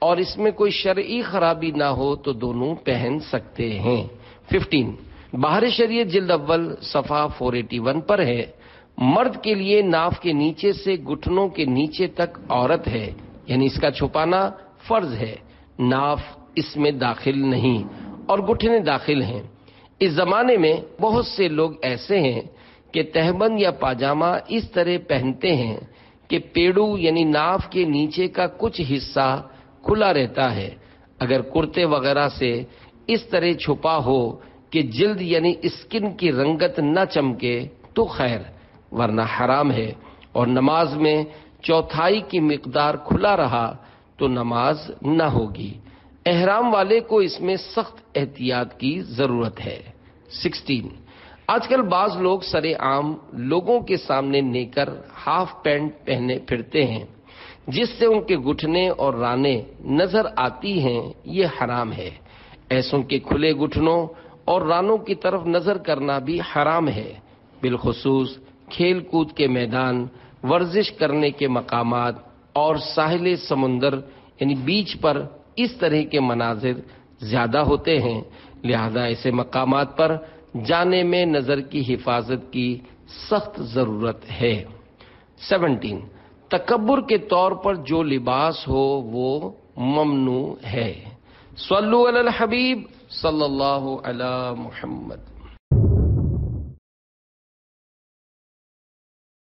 اور اس میں کوئی شرعی خرابی نہ ہو تو دونوں پہن سکتے ہیں۔ 15 بہار شریعت جلد اول صفحہ 481 پر ہے، مرد کے لیے ناف کے نیچے سے گھٹنوں کے نیچے تک عورت ہے، یعنی اس کا چھپانا فرض ہے، ناف اس میں داخل نہیں اور گھٹنے داخل ہیں۔ اس زمانے میں بہت سے لوگ ایسے ہیں کہ تہبند یا پاجامہ اس طرح پہنتے ہیں کہ پیڑو یعنی ناف کے نیچے کا کچھ حصہ کھلا رہتا ہے۔ اگر کرتے وغیرہ سے اس طرح چھپا ہو کہ جلد یعنی اسکن کی رنگت نہ چمکے تو خیر، ورنہ حرام ہے، اور نماز میں چوتھائی کی مقدار کھلا رہا تو نماز نہ ہوگی۔ احرام والے کو اس میں سخت احتیاط کی ضرورت ہے۔ 16 آج کل بعض لوگ سرے عام لوگوں کے سامنے نیکر ہاف پینٹ پہنے پھرتے ہیں جس سے ان کے گھٹنے اور رانے نظر آتی ہیں، یہ حرام ہے۔ ایسوں کے کھلے گھٹنوں اور رانوں کی طرف نظر کرنا بھی حرام ہے، بالخصوص کھیل کود کے میدان، ورزش کرنے کے مقامات اور ساحل سمندر یعنی بیچ پر اس طرح کے مناظر زیادہ ہوتے ہیں، لہذا ایسے مقامات پر جانے میں نظر کی حفاظت کی سخت ضرورت ہے۔ 17 تکبر کے طور پر جو لباس ہو وہ ممنوع ہے۔ صلو علی الحبیب صلی اللہ علی محمد۔